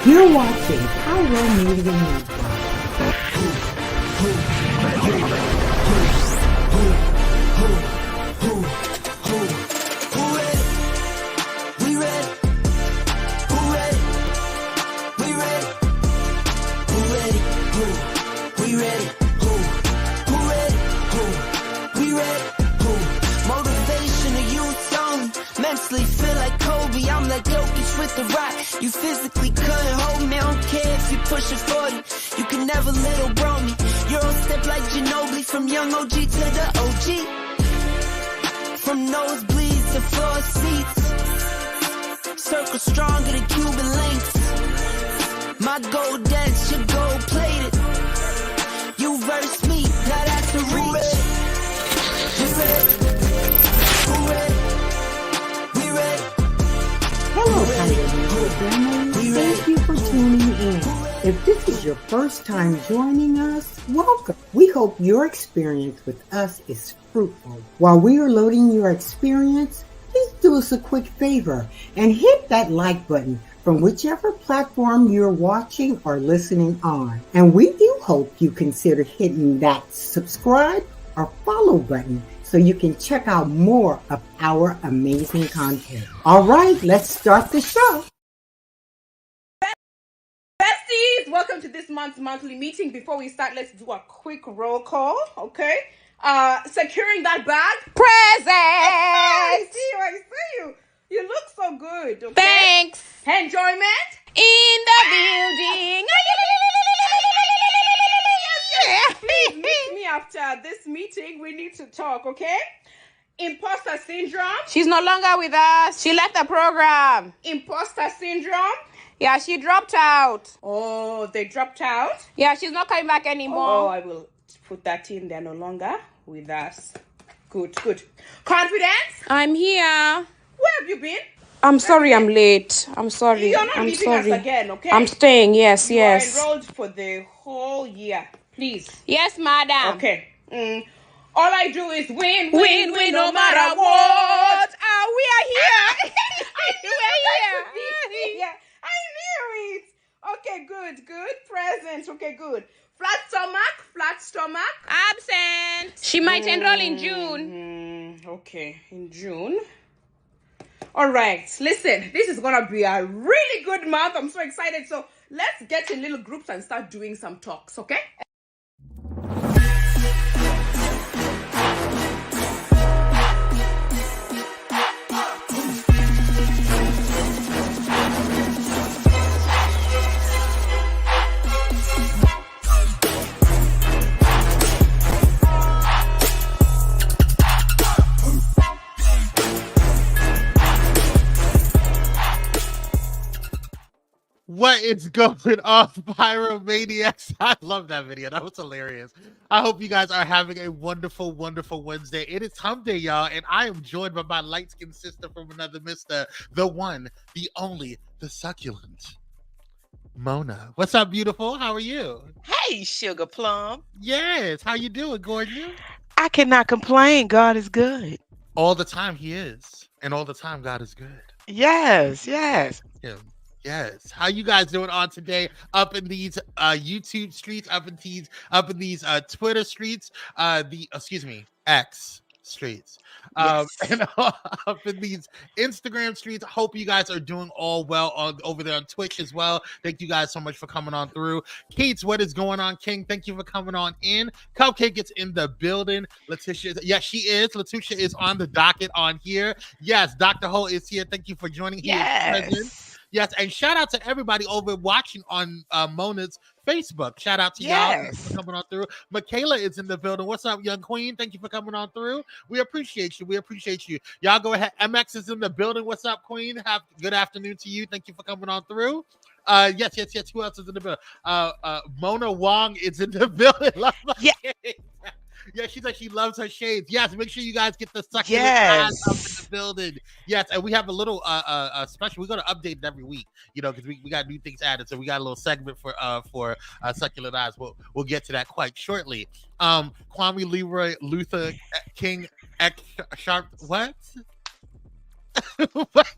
You're watching Pyro Media Network. Feel like Kobe, I'm like Jokic with the rock. You physically couldn't hold me, I don't care if you push it 40. You can never little bro me. Euro step like Ginobili, from young OG to the OG. From nosebleeds to floor seats. Circle stronger than Cuban links. My gold dance, your gold plated. You verse me, now that's a reach. We ready? Who ready? Hello, Pyro Media family. Thank you for tuning in. If this is your first time joining us, welcome. We hope your experience with us is fruitful. While we are loading your experience, please do us a quick favor and hit that like button from whichever platform you're watching or listening on. And we do hope you consider hitting that subscribe or follow button so you can check out more of our amazing content. All right, let's start the show. Besties, welcome to this month's monthly meeting. Before we start, let's do a quick roll call, okay? Securing that bag. Present! I see you. You look so good, okay? Thanks. Enjoyment? In the building. Please meet me after this meeting. We need to talk, okay? Imposter syndrome. She's no longer with us. She left the program. Imposter syndrome. Yeah, she dropped out. Oh, they dropped out? Yeah, she's not coming back anymore. Oh, I will put that in. They're no longer with us. Good. Confidence? I'm here. Where have you been? I'm sorry I'm late. I'm sorry. You're not I'm leaving sorry. us again, okay? I'm staying. Yes. You are enrolled for the whole year. Please. Yes, madam. Okay. All I do is win, no matter what. We are here. We're here. Yeah, I knew it. Okay, good. Present. Okay, good. Flat stomach. Absent. She might enroll in June. Okay, in June. All right. Listen, this is gonna be a really good month. I'm so excited. So let's get in little groups and start doing some talks, okay? What is going on, Pyromaniacs? I love that video. That was hilarious. I hope you guys are having a wonderful, wonderful Wednesday. It is Hump Day, y'all, and I am joined by my light-skinned sister from another mister, the one, the only, the succulent, Mona. What's up, beautiful? How are you? Hey, Sugar Plum. Yes. How you doing, Gordon? I cannot complain. God is good. All the time he is, and all the time God is good. Yes. Yeah. Yes. How you guys doing on today? Up in these YouTube streets, up in these Twitter streets, X streets, and up in these Instagram streets. Hope you guys are doing all well over there on Twitch as well. Thank you guys so much for coming on through. Kate's, what is going on, King? Thank you for coming on in. Cupcake is in the building. Latocha, yes, she is. Latocha is on the docket on here. Yes, Dr. Ho is here. Thank you for joining. Yes, and shout out to everybody over watching on Mona's Facebook. Shout out to y'all for coming on through. Michaela is in the building. What's up, young queen? Thank you for coming on through. We appreciate you. Y'all go ahead. MX is in the building. What's up, queen? Good afternoon to you. Thank you for coming on through. Yes. Who else is in the building? Mona Wong is in the building. Yeah, she's like, she loves her shades. Yes, make sure you guys get the succulent eyes up in the building. Yes, and we have a little special. We're gonna update it every week, because we got new things added. So we got a little segment for succulent eyes. We'll get to that quite shortly. Kwame Leroy Luther King X Sharp. What? What?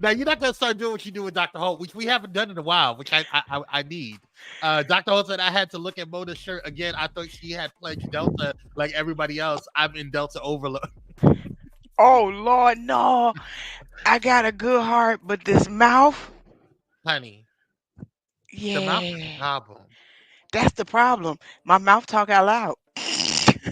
Now you're not gonna start doing what you do with Dr. Holt, which we haven't done in a while, which I need. Dr. Holt said I had to look at Mona's shirt again. I thought she had pledged Delta like everybody else. I'm in Delta overload. Oh Lord, no. I got a good heart, but this mouth, Honey, the mouth is yeah, a problem. that's the problem. My mouth talk out loud.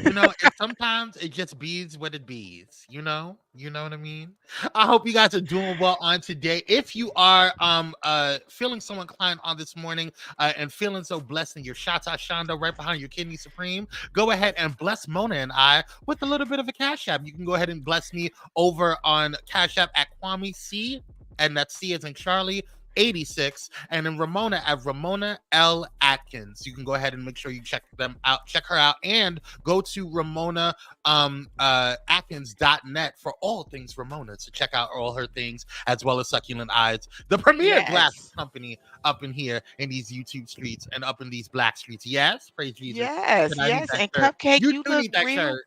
You know, and sometimes it just bees what it bees, you know what I mean? I hope you guys are doing well on today. If you are feeling so inclined on this morning and feeling so blessed in your Shata Shanda right behind your Kidney Supreme, go ahead and bless Mona and I with a little bit of a Cash App. You can go ahead and bless me over on Cash App at Kwame C, and that's C as in Charlie 86, and then Ramona at Ramona L Atkins. You can go ahead and make sure you check her out, and go to Ramona Atkins.net for all things Ramona to check out all her things, as well as Succulent Eyes, the premier glass company up in here in these YouTube streets and up in these black streets. Yes, praise Jesus. Yes, and Cupcake, you do need that shirt.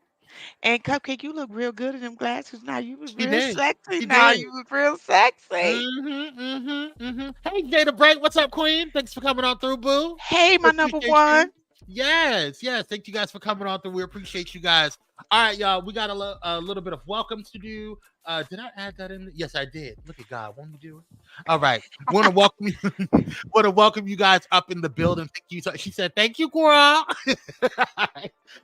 And Cupcake, you look real good in them glasses. Now you was real did. sexy. She Now did. you was real sexy. Hey, Jada Bright, what's up, Queen? Thanks for coming on through, boo. Hey, my number one. Yes. Thank you guys for coming on through. We appreciate you guys. All right, y'all. We got a little bit of welcomes to do. Did I add that in? Yes, I did. Look at God. Won't you do it? All right. Want to welcome you. Want to welcome you guys up in the building. Thank you. She said, "Thank you, girl."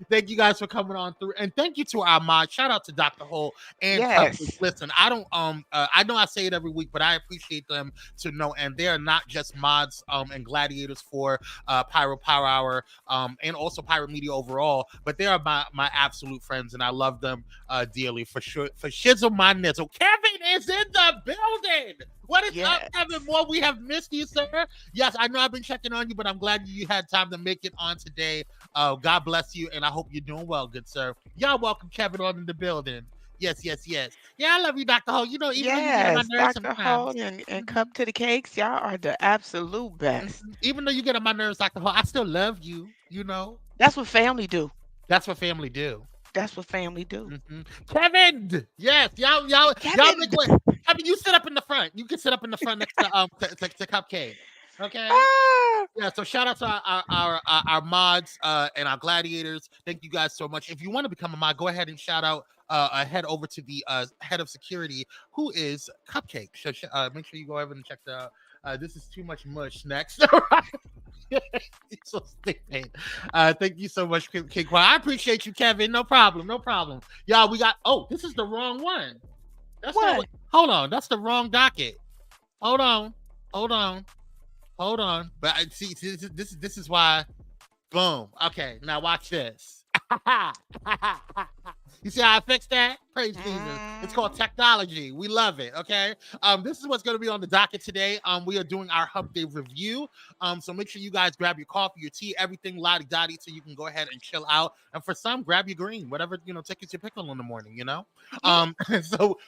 Thank you guys for coming on through, and thank you to our mod. Shout out to Dr. Holt and Cupcake. Listen, I don't I know I say it every week, but I appreciate them to know, and they are not just mods and gladiators for Pyro Power Hour and also Pyro Media overall, but they are my absolute friends, and I love them dearly for sure. For shizzle my nizzle, Kevin is in the building. What is up, Kevin Moore? We have missed you, sir. Yes, I know I've been checking on you, but I'm glad you had time to make it on today. God bless you, and I hope you're doing well, good sir. Y'all welcome Kevin on in the building. Yes. Yeah, I love you, Dr. Holt. You know, even though you get on my nerves Dr. Holt and Cup to the Cakes, y'all are the absolute best. Even though you get on my nerves, Dr. Holt, I still love you, you know? That's what family do. That's what family do. Kevin! Yes, y'all make way. Kevin, you sit up in the front. You can sit up in the front next to Cupcake. Okay. Yeah. So shout out to our mods and our gladiators. Thank you guys so much. If you want to become a mod, go ahead and shout out. Head over to the head of security, who is Cupcake. So make sure you go over and check that out. This is too much mush. Next. So stupid. Thank you so much, King Quan. I appreciate you, Kevin. No problem. Y'all, we got. Oh, this is the wrong one. That's what? Hold on. That's the wrong docket. Hold on. But I see this is why. Boom. Okay. Now watch this. You see how I fixed that? Praise Jesus. It's called technology. We love it. Okay. This is what's going to be on the docket today. We are doing our Hump Day review. So make sure you guys grab your coffee, your tea, everything lottie-dottie, so you can go ahead and chill out. And for some, grab your green, whatever, take your pickle in the morning, So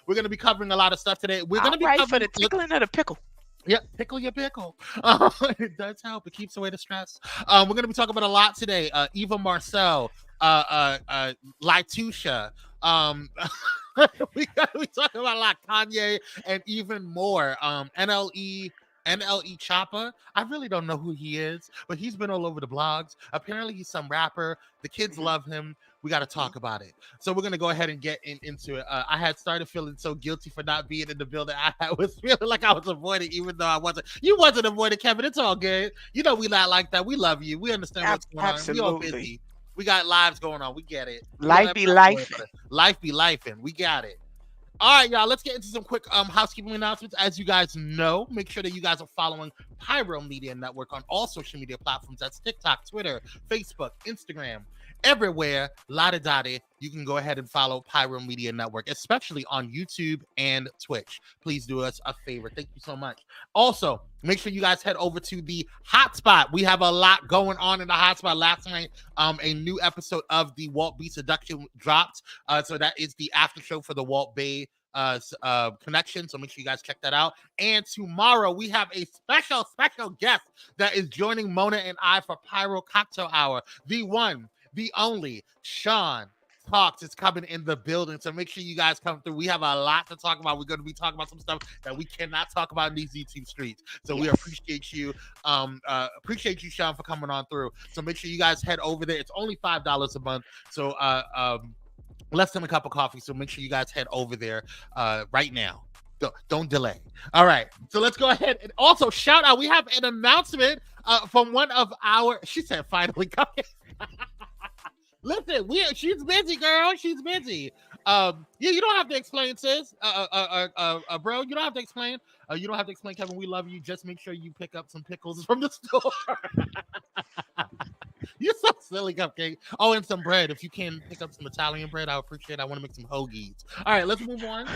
we're going to be covering a lot of stuff today. We're going to be covering for the tickling of the pickle. Yep, pickle your pickle. It does help. It keeps away the stress. We're going to be talking about a lot today. Eva Marcel, Latocha. We got to be talking about a lot. Kanye and even more. NLE Choppa. I really don't know who he is, but he's been all over the blogs. Apparently, he's some rapper. The kids love him. We got to talk about it. So we're going to go ahead and get into it. I had started feeling so guilty for not being in the building. I was feeling like I was avoiding, even though I wasn't. You wasn't avoiding, Kevin. It's all good. We not like that. We love you. We understand what's going on. We all busy. We got lives going on. We get it. Life be life. Life be lifing. We got it. All right, y'all, let's get into some quick housekeeping announcements. As you guys know, make sure that you guys are following Pyro Media Network on all social media platforms. That's TikTok, Twitter, Facebook, Instagram, everywhere. Lottie-dottie, you can go ahead and follow Pyro Media Network, especially on YouTube and Twitch. Please do us a favor. Thank you so much. Also, make sure you guys head over to the Hotspot. We have a lot going on in the Hotspot. Last night, a new episode of the Walt B Seduction dropped. So that is the after show for the Walt Bay connection. So make sure you guys check that out. And tomorrow we have a special guest that is joining Mona and I for Pyro Cocktail Hour. The one, the only Sean Talks is coming in the building, so make sure you guys come through. We have a lot to talk about. We're going to be talking about some stuff that we cannot talk about in these YouTube streets. So we appreciate you. Appreciate you, Sean, for coming on through. So make sure you guys head over there. It's only $5 a month. So less than a cup of coffee. So make sure you guys head over there right now. Don't delay. All right. So let's go ahead and also shout out. We have an announcement from one of our. She said, "Finally coming." Listen, she's busy, girl. She's busy. Yeah, you don't have to explain, sis. Bro, you don't have to explain. You don't have to explain, Kevin. We love you. Just make sure you pick up some pickles from the store. You're so silly, Cupcake. Oh, and some bread. If you can pick up some Italian bread, I appreciate it. I want to make some hoagies. All right, let's move on.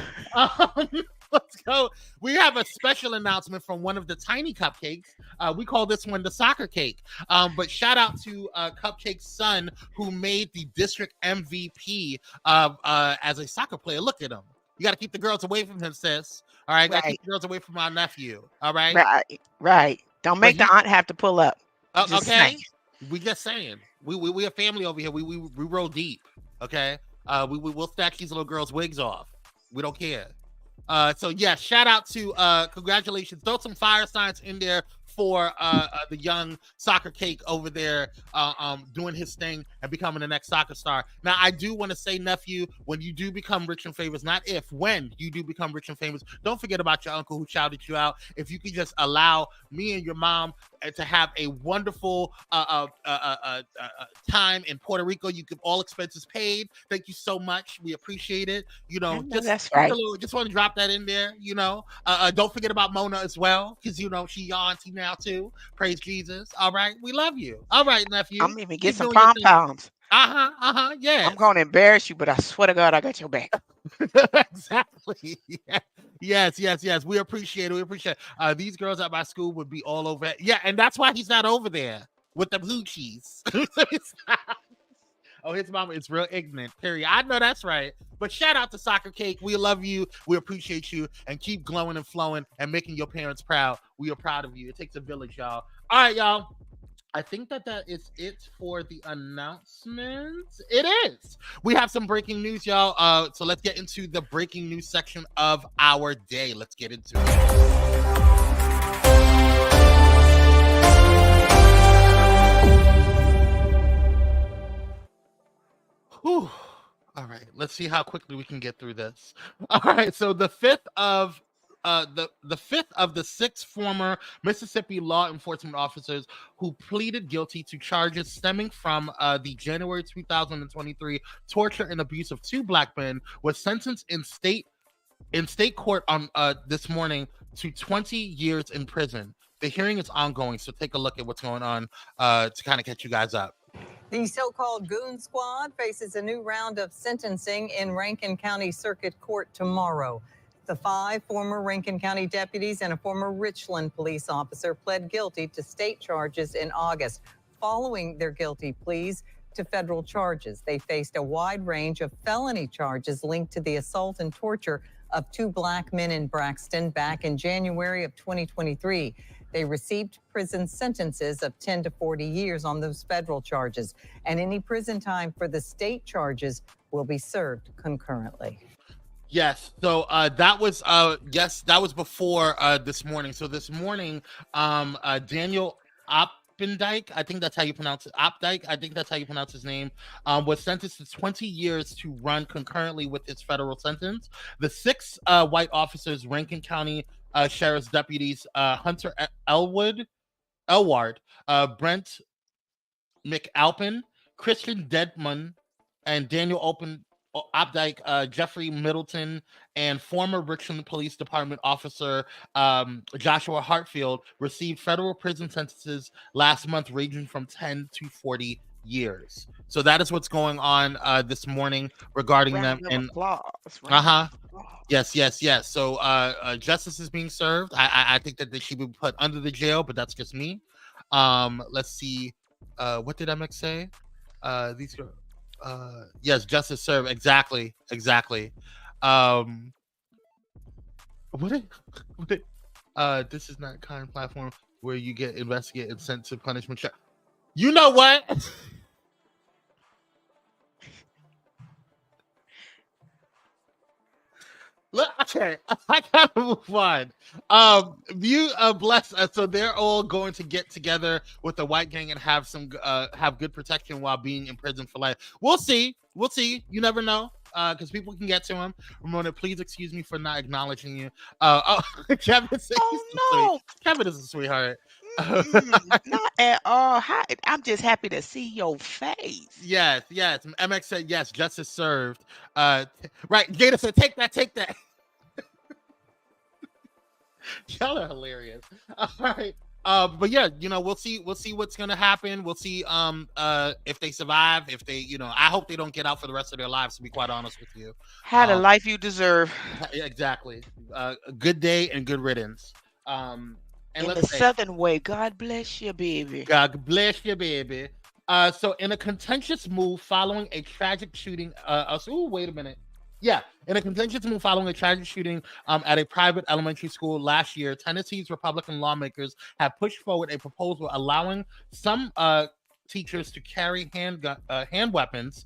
Let's go. We have a special announcement from one of the tiny cupcakes. We call this one the soccer cake. But shout out to Cupcake's son who made the district MVP as a soccer player. Look at him. You got to keep the girls away from him, sis. All right, got to keep the girls away from our nephew. All right, right. Don't make the aunt have to pull up. Okay. Saying. We just saying. We a family over here. We roll deep. Okay. We'll stack these little girls' wigs off. We don't care. So yeah, shout out to congratulations. Throw some fire signs in there for the young soccer cake over there doing his thing and becoming the next soccer star. Now, I do want to say, nephew, when you do become rich and famous, not if, when you do become rich and famous, don't forget about your uncle who shouted you out. If you could just allow me and your mom to have a wonderful time in Puerto Rico, you give all expenses paid. Thank you so much. We appreciate it. You know, that's right. Just want to drop that in there. You know, don't forget about Mona as well, because you know she your auntie now too. Praise Jesus. All right, we love you. All right, nephew. I'm even get some pom poms. Yeah. I'm going to embarrass you, but I swear to God, I got your back. Exactly. Yes. We appreciate it. These girls at my school would be all over it. Yeah, and that's why he's not over there with the hoochies. Oh, his mama is real ignorant, period. I know that's right. But shout out to Soccer Cake. We love you. We appreciate you. And keep glowing and flowing and making your parents proud. We are proud of you. It takes a village, y'all. All right, y'all. I think that is it for the announcements. It is. We have some breaking news, y'all. So let's get into the breaking news section of our day. Let's get into it. Whew. All right, let's see how quickly we can get through this. All right, so the fifth of the 6 former Mississippi law enforcement officers who pleaded guilty to charges stemming from the January 2023 torture and abuse of 2 black men was sentenced in state court on this morning to 20 years in prison. The hearing is ongoing, so take a look at what's going on to kind of catch you guys up. The so-called Goon Squad faces a new round of sentencing in Rankin County Circuit Court tomorrow. The 5 former Rankin County deputies and a former Richland police officer pled guilty to state charges in August. Following their guilty pleas to federal charges, they faced a wide range of felony charges linked to the assault and torture of 2 black men in Braxton back in January of 2023. They received prison sentences of 10 to 40 years on those federal charges, and any prison time for the state charges will be served concurrently. Yes. So that was before this morning. So this morning, Daniel Opendike, I think that's how you pronounce it. Opdike, I think that's how you pronounce his name, was sentenced to 20 years to run concurrently with his federal sentence. The 6 white officers, Rankin County Sheriff's deputies, Hunter Elward, Brent McAlpin, Christian Dedman, and Daniel Opdike, Jeffrey Middleton, and former Richmond Police Department officer Joshua Hartfield received federal prison sentences last month, ranging from 10 to 40 years. So that is what's going on this morning regarding them. And Yes. So justice is being served. I think that they should be put under the jail, but that's just me. Let's see. What did MX say? These are yes, justice served. Exactly. This is not kind platform where you get investigated and sent to punishment. You know what? Okay, I gotta move on. You bless us. So they're all going to get together with the white gang and have have good protection while being in prison for life. We'll see. We'll see. You never know. Because people can get to him. Ramona, please excuse me for not acknowledging you. Kevin says he's so sweet. Oh Kevin is a sweetheart. no, not at all. I'm just happy to see your face. Yes. MX said yes. Justice served. Right. Jada said, "Take that. Take that." Y'all are hilarious. All right. But yeah, we'll see what's gonna happen. We'll see if they survive, if they, I hope they don't get out for the rest of their lives, to be quite honest with you. Had a life you deserve. Exactly. A good day and good riddance. And in the Southern way. God bless you, baby. God bless you, baby. So in a contentious move following a tragic shooting, wait a minute. Yeah, in a contentious move following a tragic shooting at a private elementary school last year, Tennessee's Republican lawmakers have pushed forward a proposal allowing some teachers to carry hand weapons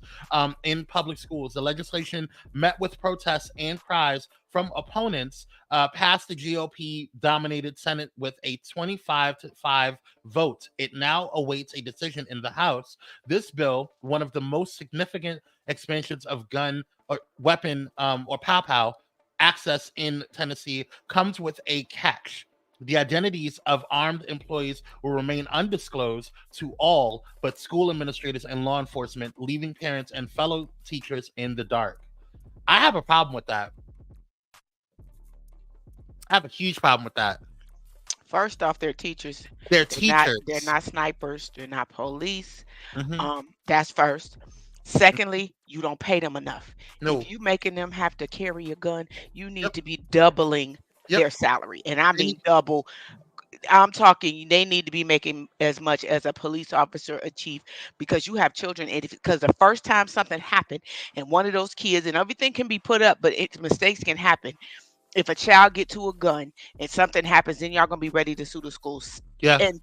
in public schools. The legislation met with protests and cries from opponents, passed the GOP-dominated Senate with a 25-5 vote. It now awaits a decision in the House. This bill, one of the most significant expansions of gun or weapon or pow access in Tennessee, comes with a catch. The identities of armed employees will remain undisclosed to all but school administrators and law enforcement, leaving parents and fellow teachers in the dark. I have a problem with that. I have a huge problem with that. First off, they're teachers. They're teachers. They're not snipers. They're not police. Mhm. That's first. Secondly, you don't pay them enough. No. If you making them have to carry a gun, you need to be doubling their salary. And I mean double. I'm talking, they need to be making as much as a police officer, a chief, because you have children. And because the first time something happened and one of those kids, and everything can be put up, but mistakes can happen. If a child get to a gun and something happens, then y'all gonna be ready to sue the schools. Yeah. And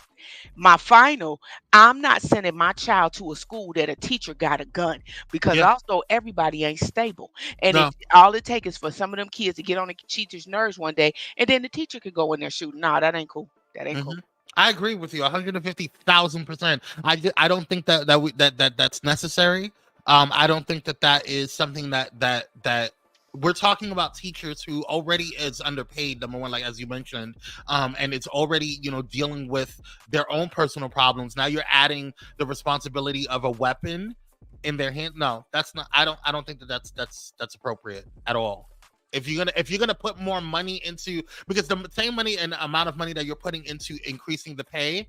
my final, I'm not sending my child to a school that a teacher got a gun, because also everybody ain't stable. And if all it takes is for some of them kids to get on the teacher's nerves one day, and then the teacher could go in there shooting. No, that ain't cool. That ain't cool. I agree with you 150,000%. I don't think that's necessary. I don't think that is something that we're talking about teachers who already is underpaid, number one, like as you mentioned, and it's already dealing with their own personal problems. Now you're adding the responsibility of a weapon in their hand. No, that's not. I don't think that's appropriate at all. If you're gonna put more money into, because the same money and amount of money that you're putting into increasing the pay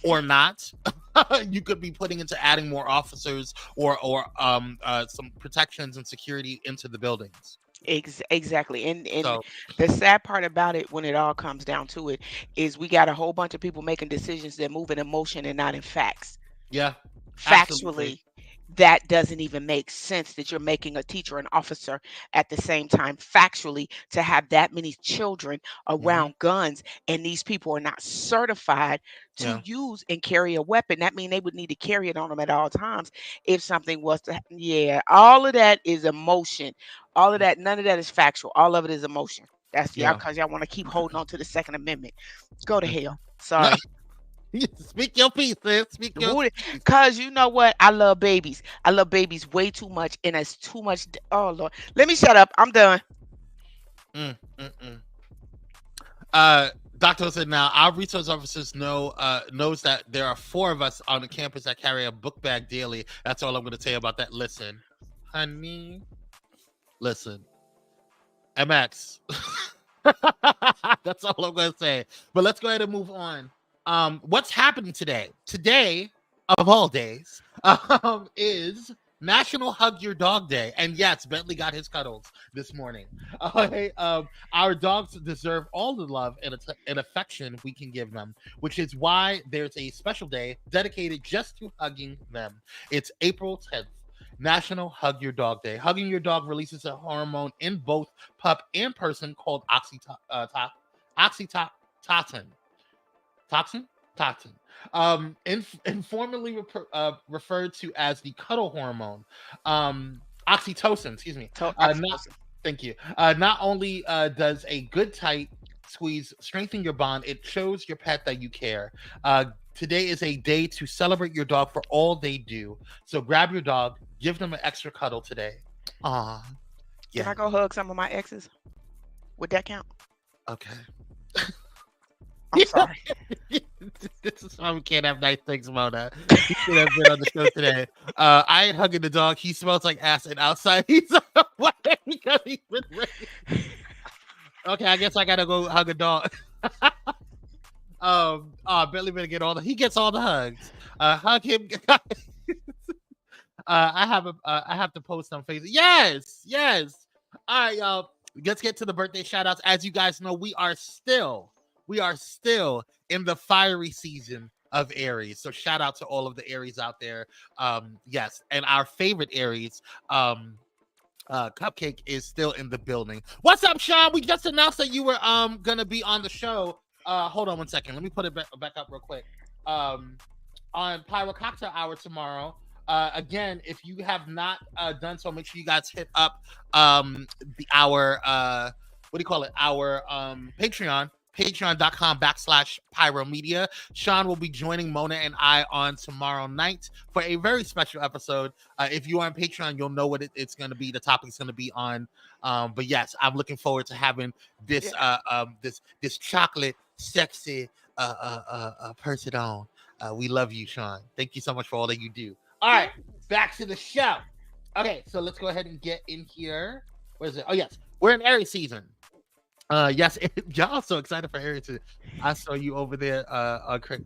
or not, you could be putting into adding more officers or some protections and security into the buildings. Exactly. And so, the sad part about it, when it all comes down to it, is we got a whole bunch of people making decisions that move in emotion and not in facts. Yeah. Factually, absolutely. That doesn't even make sense, that you're making a teacher an officer at the same time. Factually, to have that many children around guns, and these people are not certified to use and carry a weapon, that means they would need to carry it on them at all times if something was to happen. Yeah, all of that is emotion. All of that, none of that is factual. All of it is emotion. That's y'all, because y'all want to keep holding on to the Second Amendment. Go to hell. Sorry. Speak your piece, sis. Speak your piece. Because you know what? I love babies. I love babies way too much, and it's too much. Oh, Lord. Let me shut up. I'm done. Dr. said, now our resource officers knows that there are 4 of us on the campus that carry a book bag daily. That's all I'm going to tell you about that. Listen, honey. Listen. MX. That's all I'm going to say. But let's go ahead and move on. What's happening today? Today, of all days, is National Hug Your Dog Day. And yes, Bentley got his cuddles this morning. Our dogs deserve all the love and affection we can give them, which is why there's a special day dedicated just to hugging them. It's April 10th. National Hug Your Dog Day. Hugging your dog releases a hormone in both pup and person called oxytocin. Toxin. Informally referred to as the cuddle hormone. Oxytocin, excuse me. Thank you. Not only does a good tight squeeze strengthen your bond, it shows your pet that you care. Today is a day to celebrate your dog for all they do. So grab your dog, give them an extra cuddle today. Aw. Can Yeah. I go hug some of my exes? Would that count? Okay. I'm sorry. This is why we can't have nice things, Mona. He should have been on the show today. I ain't hugging the dog. He smells like acid outside. He's away because he's been ready. Okay, I guess I gotta go hug a dog. Billy better get all the. He gets all the hugs. Hug him. I have to post on Facebook. Yes. All right, y'all. Let's get to the birthday shout outs. As you guys know, we are still in the fiery season of Aries. So shout out to all of the Aries out there. Yes, and our favorite Aries, Cupcake, is still in the building. What's up, Sean? We just announced that you were gonna be on the show. Hold on one second. Let me put it back up real quick. On Pyro Cocktail Hour tomorrow. Again, if you have not done so, make sure you guys hit up our Patreon. Patreon.com/Pyro Media. Sean will be joining Mona and I on tomorrow night for a very special episode. If you are on Patreon, you'll know what it's going to be. The topic's going to be on. But yes, I'm looking forward to having this this chocolate sexy person on. We love you, Sean. Thank you so much for all that you do. All right, back to the show. Okay, so let's go ahead and get in here. Where is it? Oh yes, we're in Aries season. Yes, y'all so excited for Aries. I saw you over there. Okay,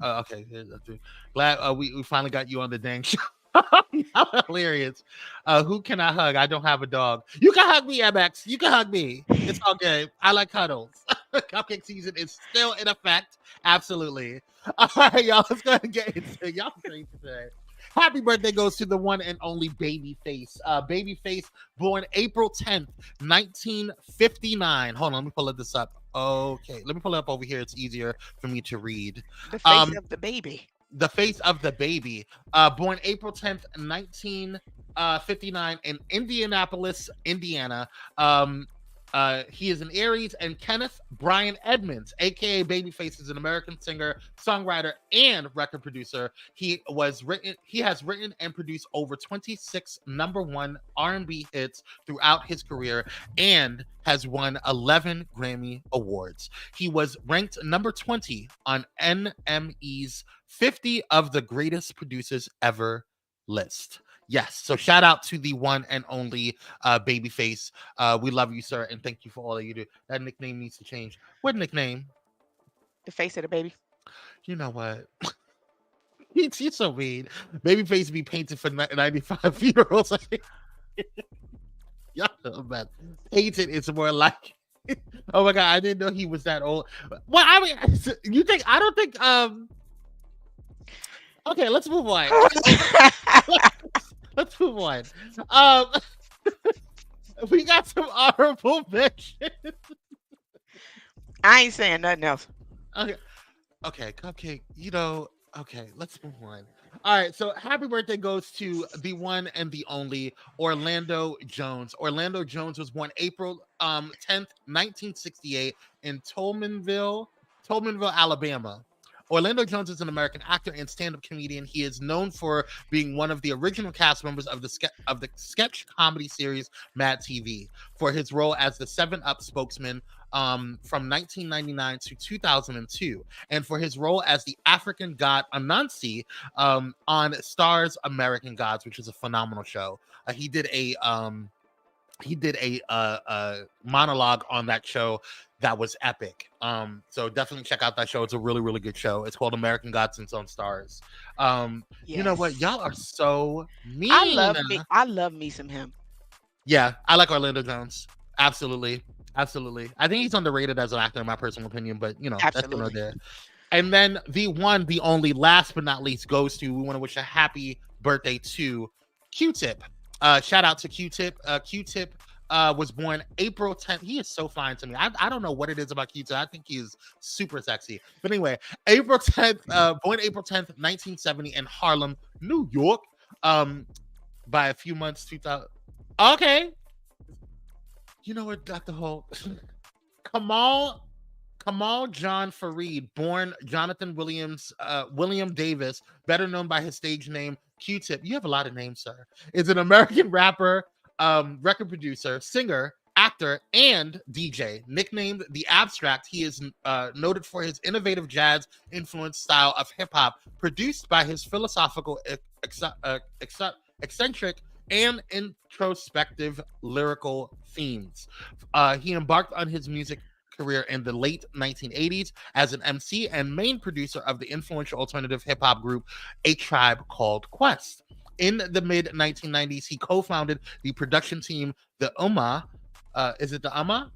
glad we finally got you on the dang show. Y'all hilarious. Who can I hug? I don't have a dog. You can hug me, MX. You can hug me. It's all good. I like cuddles. Cupcake season is still in effect. Absolutely. All right, y'all. Let's go ahead and get into it. Y'all crazy today. Happy birthday goes to the one and only Babyface. Babyface, born April 10th, 1959. Hold on, let me pull this up. Okay, let me pull it up over here. It's easier for me to read. The face of the baby. The face of the baby. Born April 10th, 1959 in Indianapolis, Indiana. He is an Aries, and Kenneth Brian Edmonds, aka Babyface, is an American singer, songwriter, and record producer. He has written and produced over 26 #1 R&B hits throughout his career and has won 11 Grammy Awards. He was ranked number 20 on NME's 50 of the greatest producers ever list. Yes, so shout out to the one and only Babyface. We love you, sir, and thank you for all that you do. That nickname needs to change. What nickname? The face of the baby. You know what? You're so mean. Babyface be painted for 95 funerals. Y'all know, man. Painted is more like. Oh my god, I didn't know he was that old. Well, I mean, you think? I don't think. Okay, let's move on. Let's move on. We got some honorable mentions. I ain't saying nothing else. Okay, Cupcake. Okay, let's move on. All right, so happy birthday goes to the one and the only Orlando Jones. Orlando Jones was born April 10th, 1968 in Tolmanville, Alabama. Orlando Jones is an American actor and stand-up comedian. He is known for being one of the original cast members of the sketch comedy series Mad TV, for his role as the 7-Up spokesman from 1999 to 2002, and for his role as the African god Anansi on Starz American Gods, which is a phenomenal show. He did a monologue on that show that was epic. So definitely check out that show. It's a really, really good show. It's called American Gods and it's on Starz. You know what? Y'all are so mean. I love me some him. Yeah, I like Orlando Jones. Absolutely. I think he's underrated as an actor, in my personal opinion, but that's no there. And then the one, the only, last but not least, goes to, we want to wish a happy birthday to Q-Tip. Shout out to Q-Tip. Q-Tip was born April 10th. He is so fine to me. I don't know what it is about Q-Tip. I think he is super sexy. But anyway, April 10th, born April 10th, 1970 in Harlem, New York. By a few months, 2000. Okay. You know what got the whole Kamal John Fareed, born Jonathan William Davis, better known by his stage name Q-Tip. You have a lot of names, sir. Is an American rapper, record producer, singer, actor, and DJ. Nicknamed The Abstract, he is noted for his innovative jazz-influenced style of hip-hop, produced by his philosophical, eccentric, and introspective lyrical themes. He embarked on his music career in the late 1980s as an MC and main producer of the influential alternative hip-hop group A Tribe Called Quest. In the mid-1990s, he co-founded the production team, the Umma. Is it the Umma?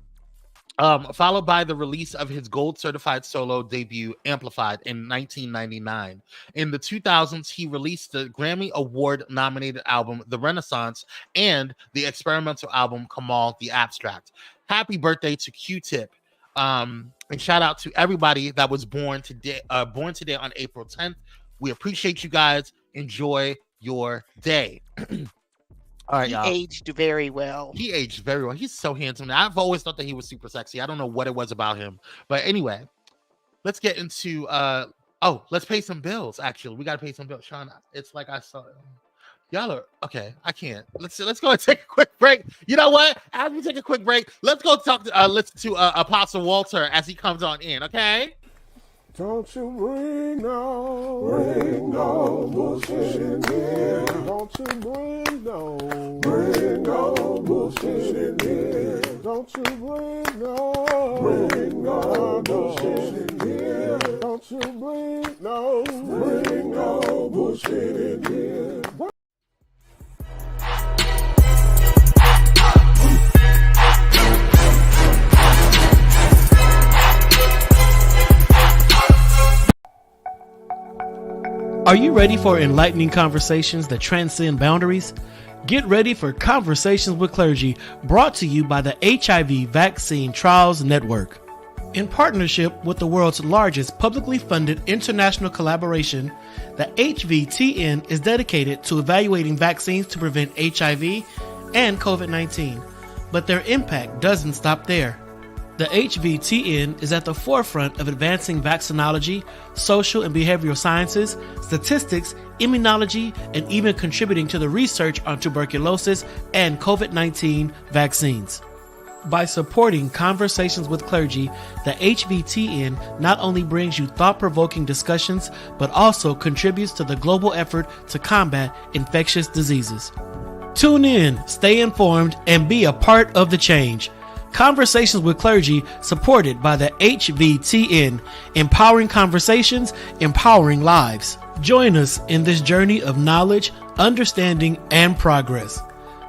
Followed by the release of his gold-certified solo debut, Amplified, in 1999. In the 2000s, he released the Grammy Award-nominated album, The Renaissance, and the experimental album, Kamal the Abstract. Happy birthday to Q-Tip. And shout out to everybody that was born today on April 10th. We appreciate you guys. Enjoy your day. All right, y'all. He aged very well. He aged very well. He's so handsome. I've always thought that he was super sexy. I don't know what it was about him. But anyway, let's get into let's pay some bills. Actually, we gotta pay some bills. Sean, it's like I saw y'all are okay. I can't. Let's go and take a quick break. You know what? As we take a quick break, let's go talk to listen to Apostle Walter as he comes on in, okay? Don't you bring no bullshit in here. Don't you bring no bullshit in here. Don't you bring no bullshit in here. Don't you bring no bullshit in here. Are you ready for enlightening conversations that transcend boundaries? Get ready for Conversations with Clergy, brought to you by the HIV Vaccine Trials Network. In partnership with the world's largest publicly funded international collaboration, the HVTN is dedicated to evaluating vaccines to prevent HIV and COVID-19. But their impact doesn't stop there. The HVTN is at the forefront of advancing vaccinology, social and behavioral sciences, statistics, immunology, and even contributing to the research on tuberculosis and COVID-19 vaccines. By supporting Conversations with Clergy, the HVTN not only brings you thought-provoking discussions, but also contributes to the global effort to combat infectious diseases. Tune in, stay informed, and be a part of the change. Conversations with Clergy, supported by the HVTN, empowering conversations, empowering lives. Join us in this journey of knowledge, understanding, and progress.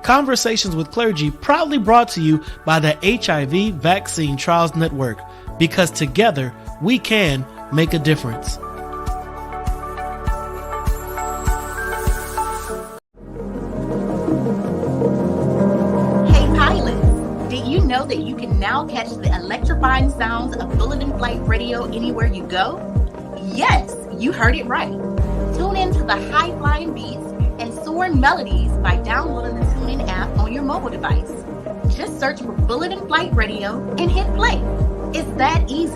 Conversations with Clergy, proudly brought to you by the HIV Vaccine Trials Network, because together we can make a difference. Know that you can now catch the electrifying sounds of Bulletin Flight Radio anywhere you go? Yes, you heard it right. Tune in to the high-flying beats and soaring melodies by downloading the TuneIn app on your mobile device. Just search for Bulletin Flight Radio and hit play. It's that easy.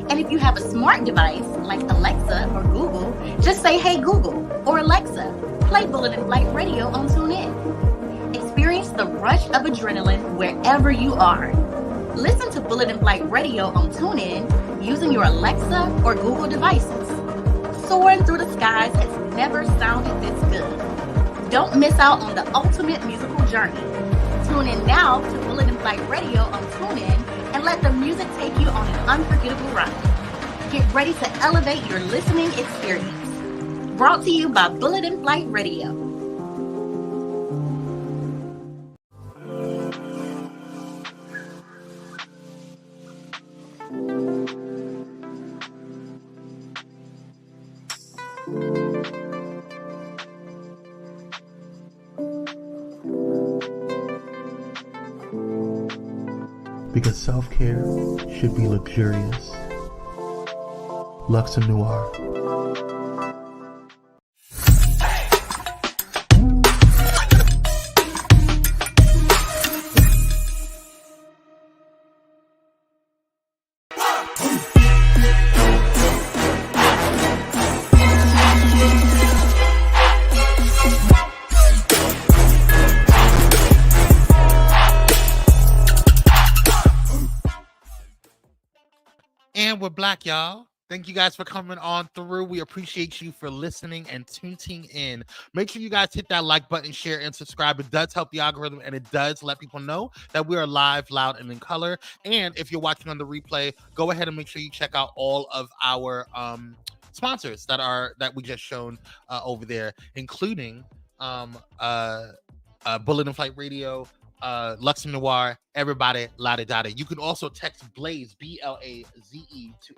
And if you have a smart device like Alexa or Google, just say, "Hey Google," or "Alexa, play Bulletin Flight Radio on TuneIn." Experience the rush of adrenaline wherever you are. Listen to Bulletin Flight Radio on TuneIn using your Alexa or Google devices. Soaring through the skies has never sounded this good. Don't miss out on the ultimate musical journey. Tune in now to Bulletin Flight Radio on TuneIn and let the music take you on an unforgettable ride. Get ready to elevate your listening experience. Brought to you by Bulletin Flight Radio. Because self-care should be luxurious. Luxe Noir. And we're black, y'all. Thank you guys for coming on through. We appreciate you for listening and tuning in. Make sure you guys hit that like button, share, and subscribe. It does help the algorithm, and it does let people know that we are live, loud, and in color. And if you're watching on the replay, go ahead and make sure you check out all of our sponsors that we just shown over there, including Bullet and Flight Radio, Lux and Noir, everybody, la da. You can also text Blaze, BLAZE, to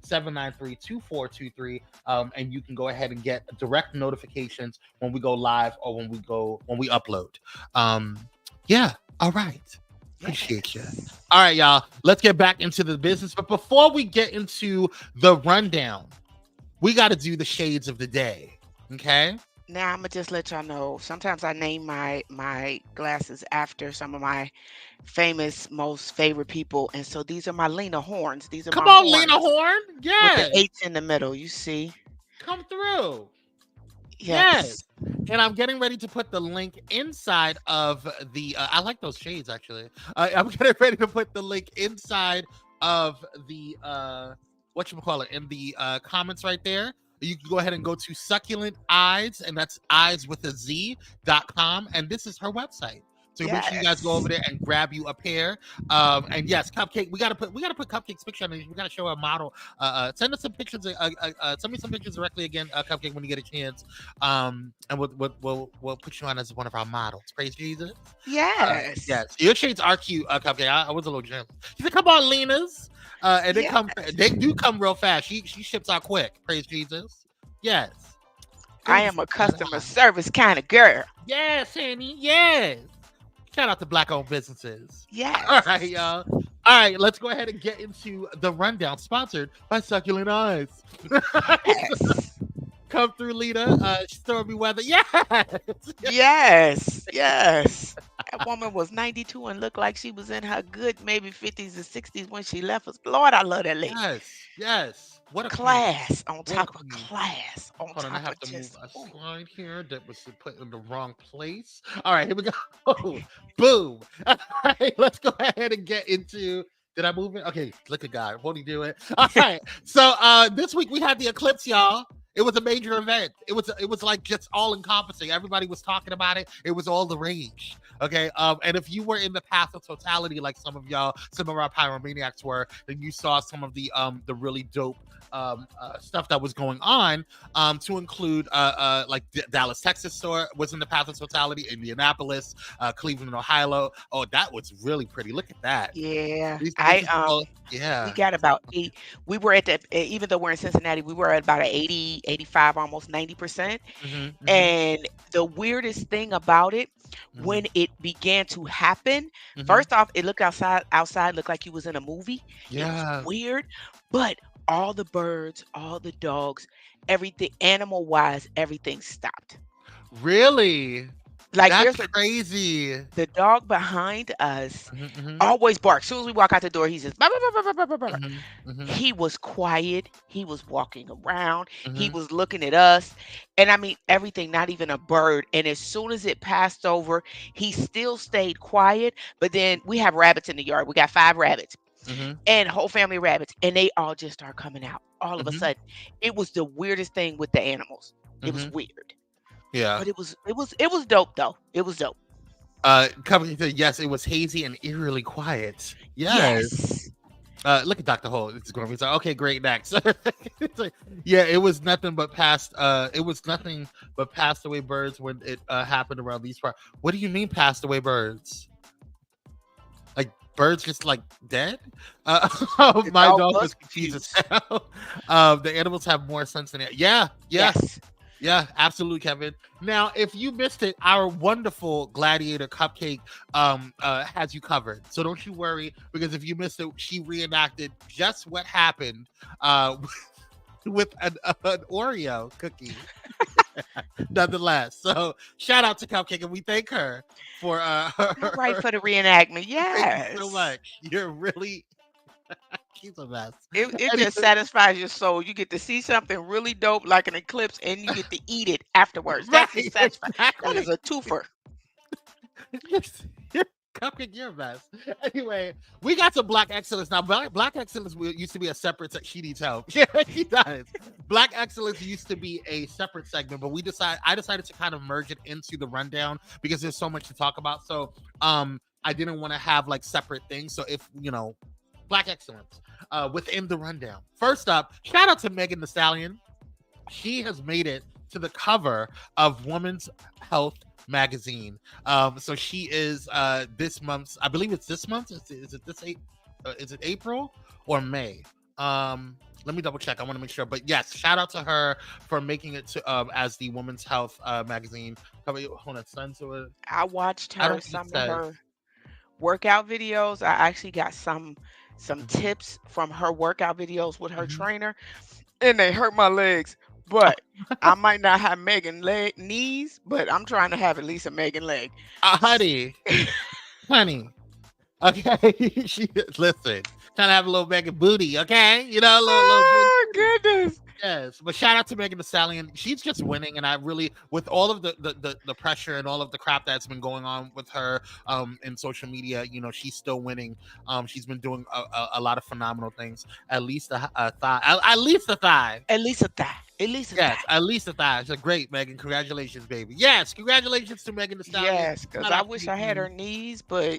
833-793-2423, and you can go ahead and get direct notifications when we go live or when we upload. Yeah, all right. Appreciate you. All right, y'all. Let's get back into the business. But before we get into the rundown, we got to do the shades of the day. Okay. Now I'm gonna just let y'all know. Sometimes I name my glasses after some of my most favorite people, and so these are my Lena horns. These are Come my on, horns Lena Horn. Yes. with the H in the middle. You see? Come through. Yes. And I'm getting ready to put the link inside of the. I like those shades actually. I'm getting ready to put the link inside of the whatchamacallit in the comments right there. You can go ahead and go to Succulent Eyes, and that's eyes with a Z.com, and this is her website. So make sure you guys go over there and grab you a pair. And yes, Cupcake, we gotta put Cupcake's picture on it. We gotta show a model. Send us some pictures. Send me some pictures directly again, Cupcake, when you get a chance. And we'll put you on as one of our models. Praise Jesus. Yes. Yes. Your shades are cute, Cupcake. I was a little jealous. She said, "Come on, Lena's." And they do come real fast. She ships out quick. Praise Jesus. Yes. I am a customer service kind of girl. Yes, honey. Yes. Shout out to black-owned businesses. Yes. All right, y'all. All right, let's go ahead and get into the rundown, sponsored by Succulent Eyes. Yes. Come through, Lita. Stormy weather. Yes. Yes. Yes. That woman was 92 and looked like she was in her good maybe 50s or 60s when she left us. Lord, I love that lady. Yes. What a class on top of class. Hold on, I have to move a slide here that was put in the wrong place. All right, here we go. Boom. All right, let's go ahead and get into. Did I move it? Okay, look at God. Won't he do it? All right. So this week we had the eclipse, y'all. It was a major event. It was like just all encompassing. Everybody was talking about it. It was all the rage. Okay. And if you were in the path of totality, like some of our pyromaniacs were, then you saw some of the really dope stuff that was going on, to include like Dallas, Texas was in the path of totality, Indianapolis, Cleveland, Ohio. Oh, that was really pretty. Look at that. Yeah. Yeah. We got about 8. We were at even though we're in Cincinnati, we were at about 80, 85, almost 90%. And the weirdest thing about it, when it began to happen, first off, it looked outside looked like you was in a movie. Yeah. It was weird, but all the birds, all the dogs, everything animal wise, everything stopped. Really? Like that's crazy. The dog behind us always barks. As soon as we walk out the door, he says, bah, bah, bah, bah, bah, bah. He was quiet. He was walking around. He was looking at us. And I mean, everything, not even a bird. And as soon as it passed over, he still stayed quiet. But then we have rabbits in the yard. We got 5 rabbits. And whole family of rabbits, and they all just start coming out all of a sudden. It was the weirdest thing with the animals. It was weird. Yeah, but it was dope though. It was dope. Coming to yes, it was hazy and eerily quiet. Yes. Look at Dr. Holt. It's going to be okay. Great, next. Yeah, it was nothing but passed away birds when it happened around these parts. What do you mean passed away birds? Like birds just like dead? My dog was confused as hell. The animals have more sense than it. Yeah. Yes. Yeah, absolutely, Kevin. Now, if you missed it, our wonderful Gladiator Cupcake has you covered. So don't you worry, because if you missed it, she reenacted just what happened with an Oreo cookie. Nonetheless, so shout out to Cupcake, and we thank her for right for the reenactment. Yes, thank you so much. You're really. She's a mess. It just satisfies your soul. You get to see something really dope like an eclipse, and you get to eat it afterwards. That's satisfying. That is a twofer. Cupcake, you're a mess. Anyway, we got some Black Excellence now. Black Excellence used to be a separate. She needs help. Yeah, she does. Black Excellence used to be a separate segment, but I decided to kind of merge it into the rundown because there's so much to talk about. So, I didn't want to have like separate things. So if Black Excellence within the rundown. First up, shout out to Megan Thee Stallion. She has made it to the cover of Women's Health magazine. So she is this month's, I believe it's this month. Is it April or May? Let me double check. I want to make sure. But yes, shout out to her for making it to as the Women's Health magazine cover. Hold on, son. So I watched her some of her workout videos. I actually got some tips from her workout videos with her trainer, and they hurt my legs. But I might not have Megan knees, but I'm trying to have at least a Megan leg. Honey. Okay, listen. Trying to have a little Megan booty, okay? Little goodness. Yes, but shout out to Megan Thee Stallion. She's just winning, and I really, with all of the pressure and all of the crap that's been going on with her in social media, she's still winning. She's been doing a lot of phenomenal things. At least a thigh. At least a thigh. Yes, at least a thigh. So great, Megan. Congratulations, baby. Yes, congratulations to Megan Thee Stallion. Yes, because I wish I had her knees, but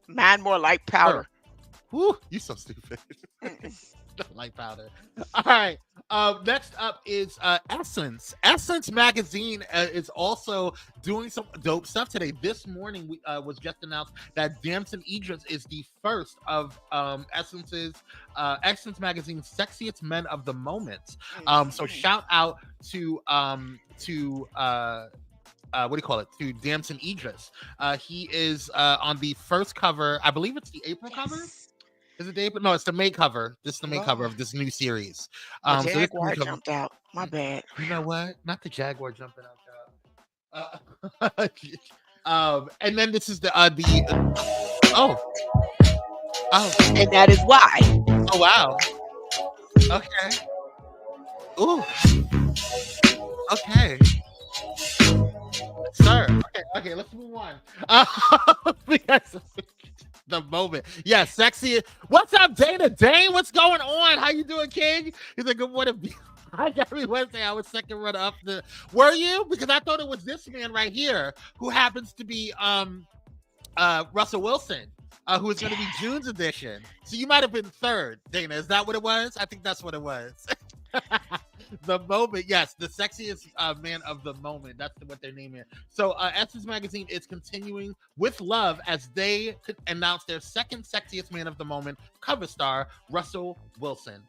mine more like powder. Woo, you so stupid. Like powder. All right. Next up is Essence. Essence magazine is also doing some dope stuff today. This morning was just announced that Damson Idris is the first of Essence magazine's sexiest men of the moment. So shout out to to Damson Idris. He is on the first cover. I believe it's the April cover. Is it the April? No, it's the May cover. This is the May cover of this new series. The Jaguar jumped out. My bad. You know what? Not the Jaguar jumping out. And then this is the and that is why. Oh wow. Okay. Ooh. Okay. Sir. Okay, let's move on. Because the moment. Yeah, sexy. What's up, Dana Dane? What's going on? How you doing, King? He's like, good morning. Every Wednesday, I was second runner up the. Were you? Because I thought it was this man right here who happens to be Russell Wilson, who is going to be June's edition. So you might have been third, Dana. Is that what it was? I think that's what it was. The moment, yes, the sexiest man of the moment. That's what they're naming it. So Essence magazine is continuing with love as they announce their second sexiest man of the moment cover star, Russell Wilson.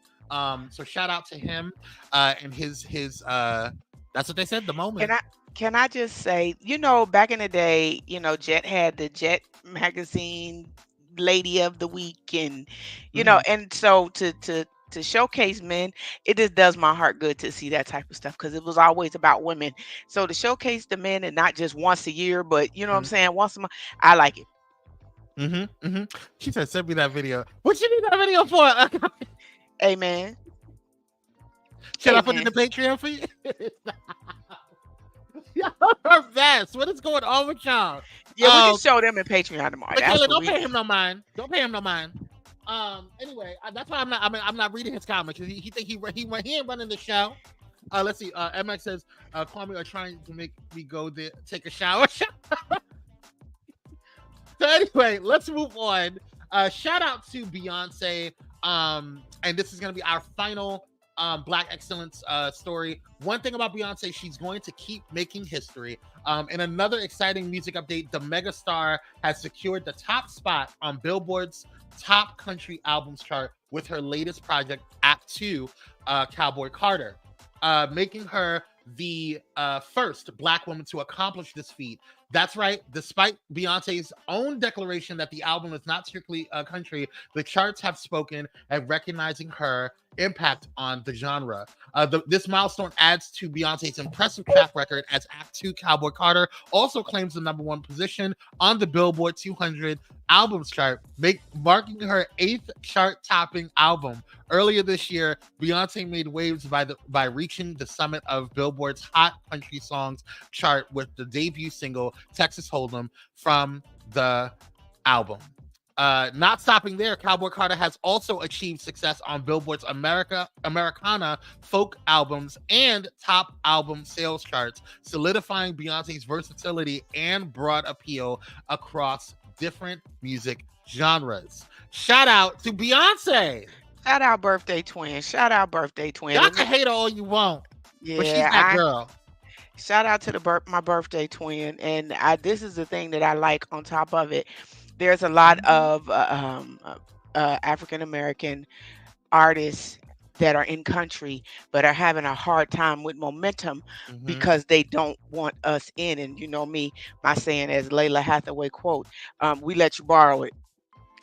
So shout out to him and his that's what they said, the moment. Can I just say, back in the day, Jet had the Jet magazine lady of the week, and and so to showcase men, it just does my heart good to see that type of stuff, because it was always about women. So to showcase the men, and not just once a year, but you know what I'm saying, once a month, I like it. She said, send me that video. What you need that video for? Amen. Should I put it in the Patreon for you? Y'all are best. What is going on with y'all? Yeah, we can show them in Patreon tomorrow. Michaela, don't pay him no mind. Don't pay him no mind. Anyway, that's why I'm not reading his comments, because he think he ain't running the show. Let's see. MX says, Kwame are trying to make me go there, take a shower. So anyway, let's move on. Shout out to Beyonce. And this is gonna be our final Black Excellence story. One thing about Beyonce, she's going to keep making history. In another exciting music update, the megastar has secured the top spot on Billboard's top country albums chart with her latest project, Act 2, Cowboy Carter, making her the first Black woman to accomplish this feat. That's right. Despite Beyonce's own declaration that the album is not strictly country, the charts have spoken and recognizing her impact on the genre. This milestone adds to Beyonce's impressive track record, as Act 2 Cowboy Carter also claims the #1 position on the Billboard 200 albums chart, marking her 8th chart-topping album. Earlier this year, Beyonce made waves by reaching the summit of Billboard's Hot Country Songs chart with the debut single Texas Hold'em from the album. Not stopping there, Cowboy Carter has also achieved success on Billboard's Americana folk albums and top album sales charts, solidifying Beyonce's versatility and broad appeal across different music genres. Shout out to Beyonce. Shout out birthday twin. Shout out birthday twin. Y'all can hate her all you want, but she's that girl. Shout out to my birthday twin. And this is the thing that I like on top of it. There's a lot of African American artists that are in country but are having a hard time with momentum because they don't want us in. And you know me, my saying, as Layla Hathaway quote, we let you borrow it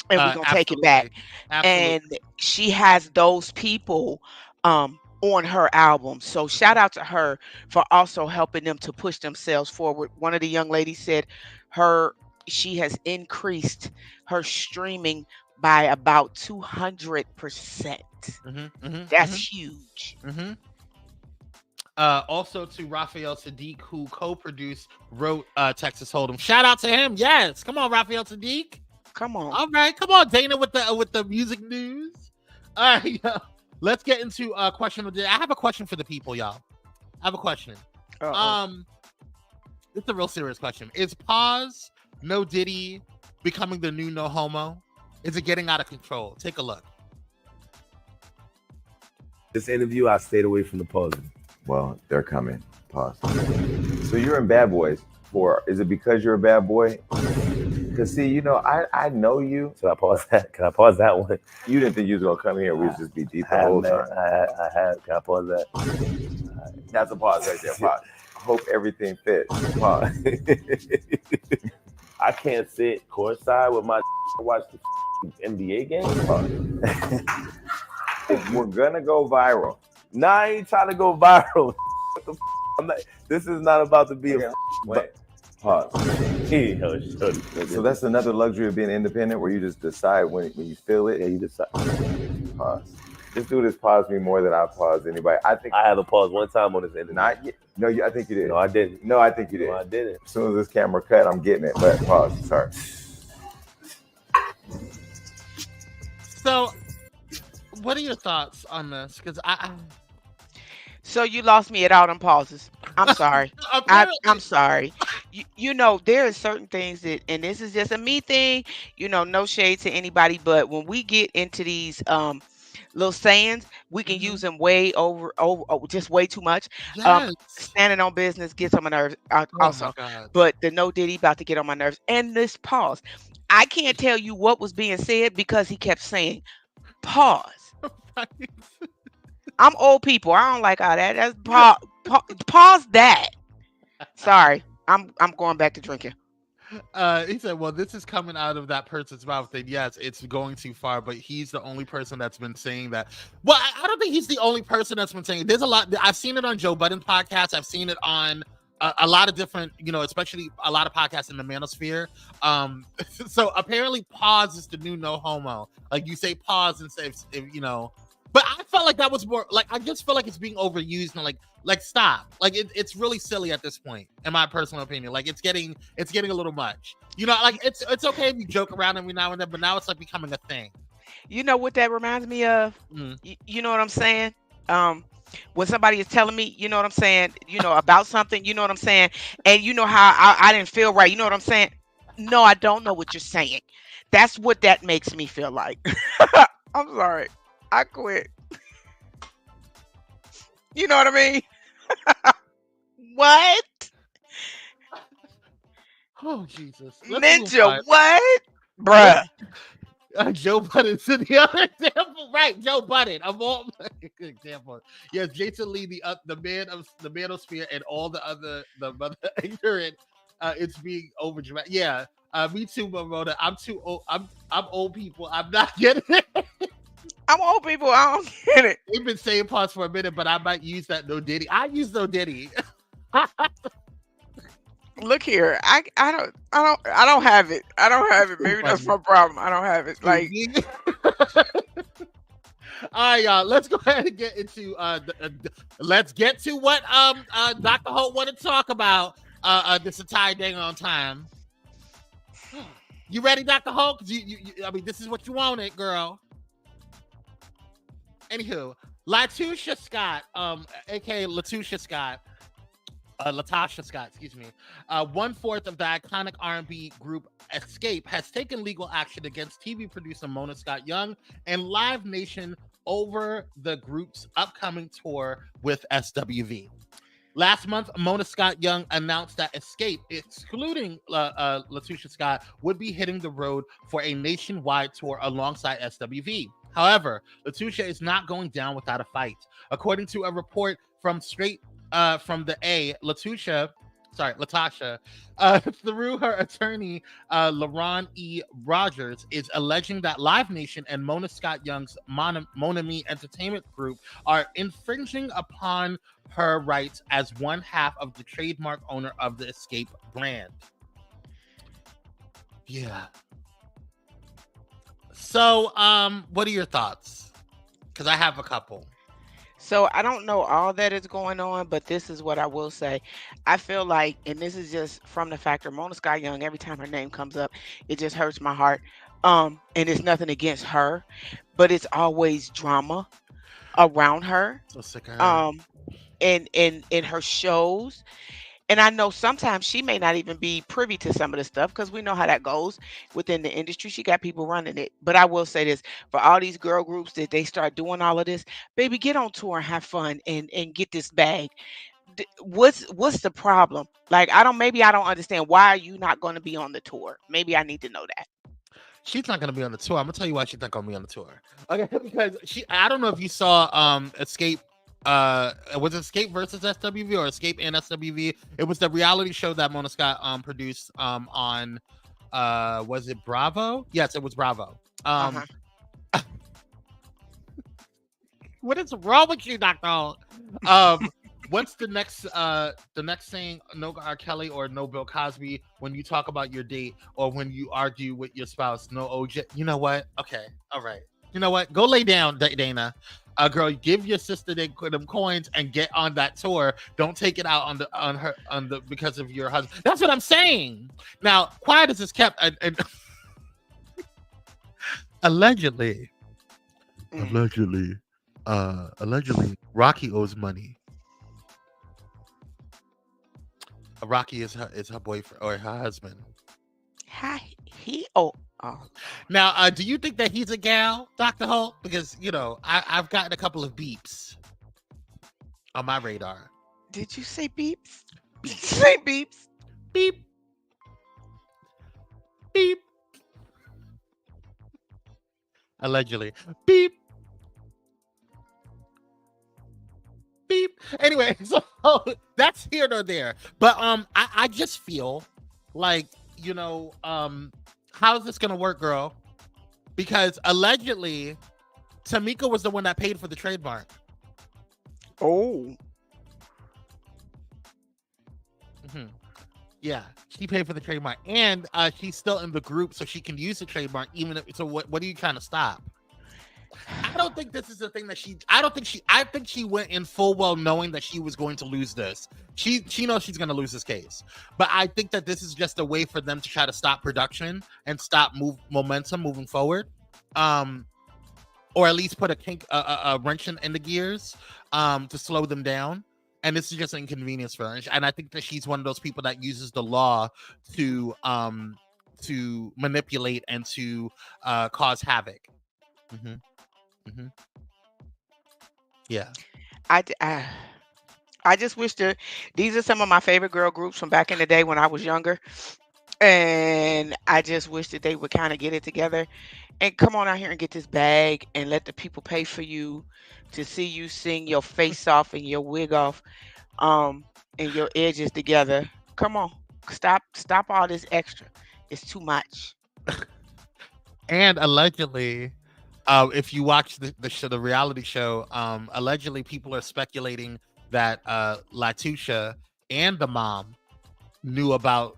and we're going to take it back. Absolutely. And she has those people on her album. So shout out to her for also helping them to push themselves forward. One of the young ladies said she has increased her streaming by about 200%. That's huge. Also to Raphael Sadiq, who wrote Texas Hold'em. Shout out to him. Yes, come on, Raphael Sadiq. Come on. All right, come on, Dana, with the music news. All right, let's get into a question of the day. I have a question for the people, y'all. I have a question. It's a real serious question. Is Pause No Diddy becoming the new no homo? Is it getting out of control? Take a look. This interview, I stayed away from the pausing. Well, they're coming. Pause. So you're in Bad Boys. Is it because you're a bad boy? Because see, I know you. So I pause that. Can I pause that one? You didn't think you was gonna come here. We would just be deep the whole time. I have. Can I pause that? That's a pause right there. Pause. Hope everything fits. Pause. I can't sit courtside with my watch the NBA game. If we're gonna go viral. Nah, I ain't trying to go viral. This is not about to be a pause. So that's another luxury of being independent, where you just decide when you feel it. Yeah, you decide. Pause. This dude has paused me more than I've paused anybody. I think I haven't paused one time on this interview. Not yet. No, I think you did. No, I didn't. No, I think you did. No, I didn't. As soon as this camera cut, I'm getting it. But pause. Sorry. So, what are your thoughts on this? Because So you lost me at all them pauses. I'm sorry. I'm sorry. There are certain things that, and this is just a me thing, no shade to anybody, but when we get into these little sayings, we can use them way over, just way too much. Yes. Standing on business gets on my nerves also. But the no Diddy about to get on my nerves. And this pause. I can't tell you what was being said because he kept saying pause. I'm old people. I don't like all that. That's pause that. Sorry. I'm going back to drinking. He said, well, this is coming out of that person's mouth. And yes, it's going too far, but he's the only person that's been saying that. Well, I don't think he's the only person that's been saying it. There's a lot. I've seen it on Joe Budden's podcast. I've seen it on a lot of different, especially a lot of podcasts in the manosphere. So apparently pause is the new no homo. Like you say pause and say, but I felt like that was more like, I just feel like it's being overused and like stop. Like it's really silly at this point, in my personal opinion. Like it's getting a little much. It's okay if you joke around every now and then, but now it's like becoming a thing. You know what that reminds me of? You know what I'm saying? When somebody is telling me, you know what I'm saying, about something, you know what I'm saying, and you know how I didn't feel right, you know what I'm saying? No, I don't know what you're saying. That's what that makes me feel like. I'm sorry. I quit. You know what I mean? What? Oh, Jesus. Ninja, what? Bruh. Joe Budden's in the other example, right? Joe Budden of all example. Yes, Jason Lee, the man of the manosphere, and all the other ignorant. It's being over dramatic. Yeah, me too, Ramona. I'm too old. I'm old people. I'm not getting it. I'm old people. I don't get it. They've been saying pause for a minute, but I might use that no Diddy. I use no Diddy. Look here, I don't have it. I don't have it. Maybe that's my problem. I don't have it. Like, all right, y'all. Let's go ahead and get into let's get to what Dr. Holt wanted to talk about. this entire dang on time. You ready, Dr. Hulk? I mean, this is what you wanted, girl. Anywho, Latocha Scott, aka Latocha Scott, Latocha Scott, excuse me, 1/4 of the iconic R&B group Escape has taken legal action against TV producer Mona Scott Young and Live Nation over the group's upcoming tour with SWV. Last month, Mona Scott Young announced that Escape, excluding Latocha Scott, would be hitting the road for a nationwide tour alongside SWV. However, Latocha is not going down without a fight. According to a report from from the Latocha, through her attorney, LaRon E. Rogers, is alleging that Live Nation and Mona Scott Young's Monami Entertainment Group are infringing upon her rights as one half of the trademark owner of the Escape brand. Yeah. So, what are your thoughts? Because I have a couple. So I don't know all that is going on, but this is what I will say. I feel like, and this is just from the fact of Mona Scott Young, every time her name comes up, it just hurts my heart. And it's nothing against her, but it's always drama around her. So sick of her. In her shows. And I know sometimes she may not even be privy to some of the stuff because we know how that goes within the industry. She got people running it. But I will say this, for all these girl groups that they start doing all of this, baby, get on tour and have fun and get this bag. What's the problem? Like, maybe I don't understand. Why are you not going to be on the tour? Maybe I need to know that. She's not going to be on the tour. I'm going to tell you why she's not going to be on the tour. Okay, because I don't know if you saw Escape. Was it Escape versus SWV or Escape and SWV? It was the reality show that Mona Scott produced on was it Bravo? Yes, it was Bravo. What is wrong with you, Dr. What's the next saying? No R. Kelly or no Bill Cosby when you talk about your date or when you argue with your spouse? No OJ. You know what? Okay, all right. You know what? Go lay down, Dana. Girl, give your sister them coins and get on that tour. Don't take it out on her because of your husband. That's what I'm saying. Now, quiet as is kept. And allegedly, Rocky owes money. Rocky is her boyfriend or her husband. Now, do you think that he's a gal, Dr. Holt? Because, I've gotten a couple of beeps on my radar. Did you say beeps? Did you say beeps? Beep. Beep. Allegedly. Beep. Beep. Anyway, so that's here nor there. But I just feel like, how's this gonna work, girl? Because allegedly, Tamika was the one that paid for the trademark. Oh. Yeah, she paid for the trademark, and she's still in the group, so she can use the trademark. Even if, so, what are you trying to stop? I don't think this is the thing that I think she went in full well knowing that she was going to lose this. She knows she's going to lose this case. But I think that this is just a way for them to try to stop production and stop momentum moving forward. Or at least put a wrench in the gears to slow them down. And this is just an inconvenience for her. And I think that she's one of those people that uses the law to manipulate and to cause havoc. Yeah. I just wish these are some of my favorite girl groups from back in the day when I was younger. And I just wish that they would kind of get it together and come on out here and get this bag and let the people pay for you to see you sing your face off and your wig off and your edges together. Come on. Stop all this extra. It's too much. And allegedly, if you watch the reality show, allegedly people are speculating that Latocha and the mom knew about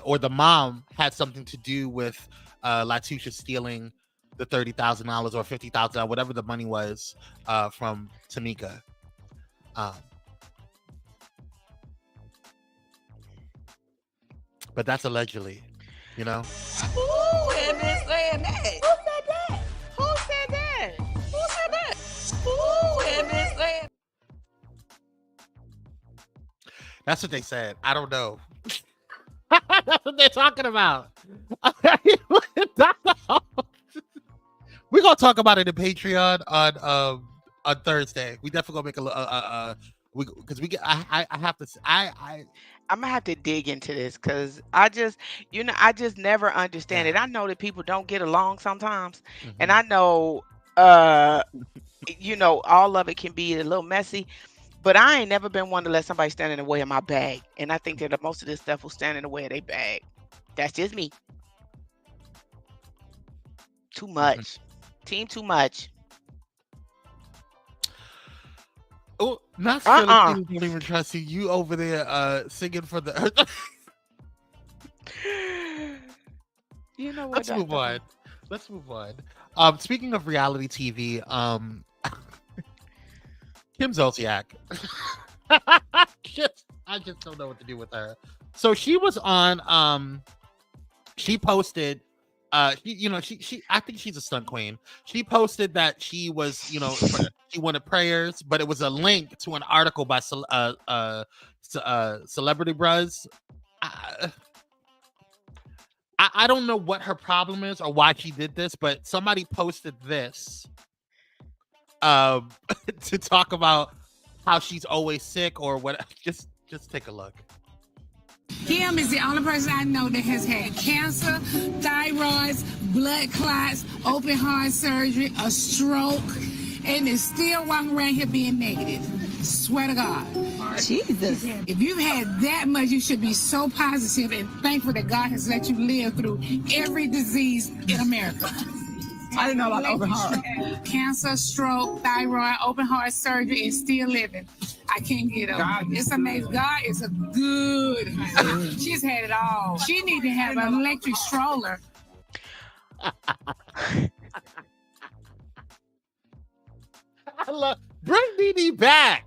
or the mom had something to do with Latocha stealing the $30,000 or $50,000, whatever the money was, from Tamika. but that's allegedly, you know. Who had been saying that? Who said that? Who said that? Who said that? Who had been saying? That's what they said. I don't know. That's what they're talking about. We're gonna talk about it in Patreon on Thursday. We definitely gonna make because I have to I'm gonna have to dig into this because I just never understand it. I know that people don't get along sometimes, and I know all of it can be a little messy. But I ain't never been one to let somebody stand in the way of my bag. And I think that most of this stuff will stand in the way of their bag. That's just me. Too much. Team too much. Oh, not Philippines don't even trust you. You over there singing for the You know what? Let's move on. Speaking of reality TV, Kim Zolciak. I just don't know what to do with her. So she was on she posted she I think she's a stunt queen. She posted that she was, she wanted prayers, but it was a link to an article by Celebrity Buzz. I don't know what her problem is or why she did this, but somebody posted this to talk about how she's always sick or what. Just take a look. Kim is the only person I know that has had cancer, thyroids, blood clots, open heart surgery, a stroke, and is still walking around here being negative. Swear to God. Jesus. If you've had that much, you should be so positive and thankful that God has let you live through every disease in America. I didn't know about open heart. Cancer, stroke, thyroid, open heart surgery, and still living. I can't get over it. It's amazing. God is a good. She's had it all. She needs to have an electric stroller. I love. Bring Dee back.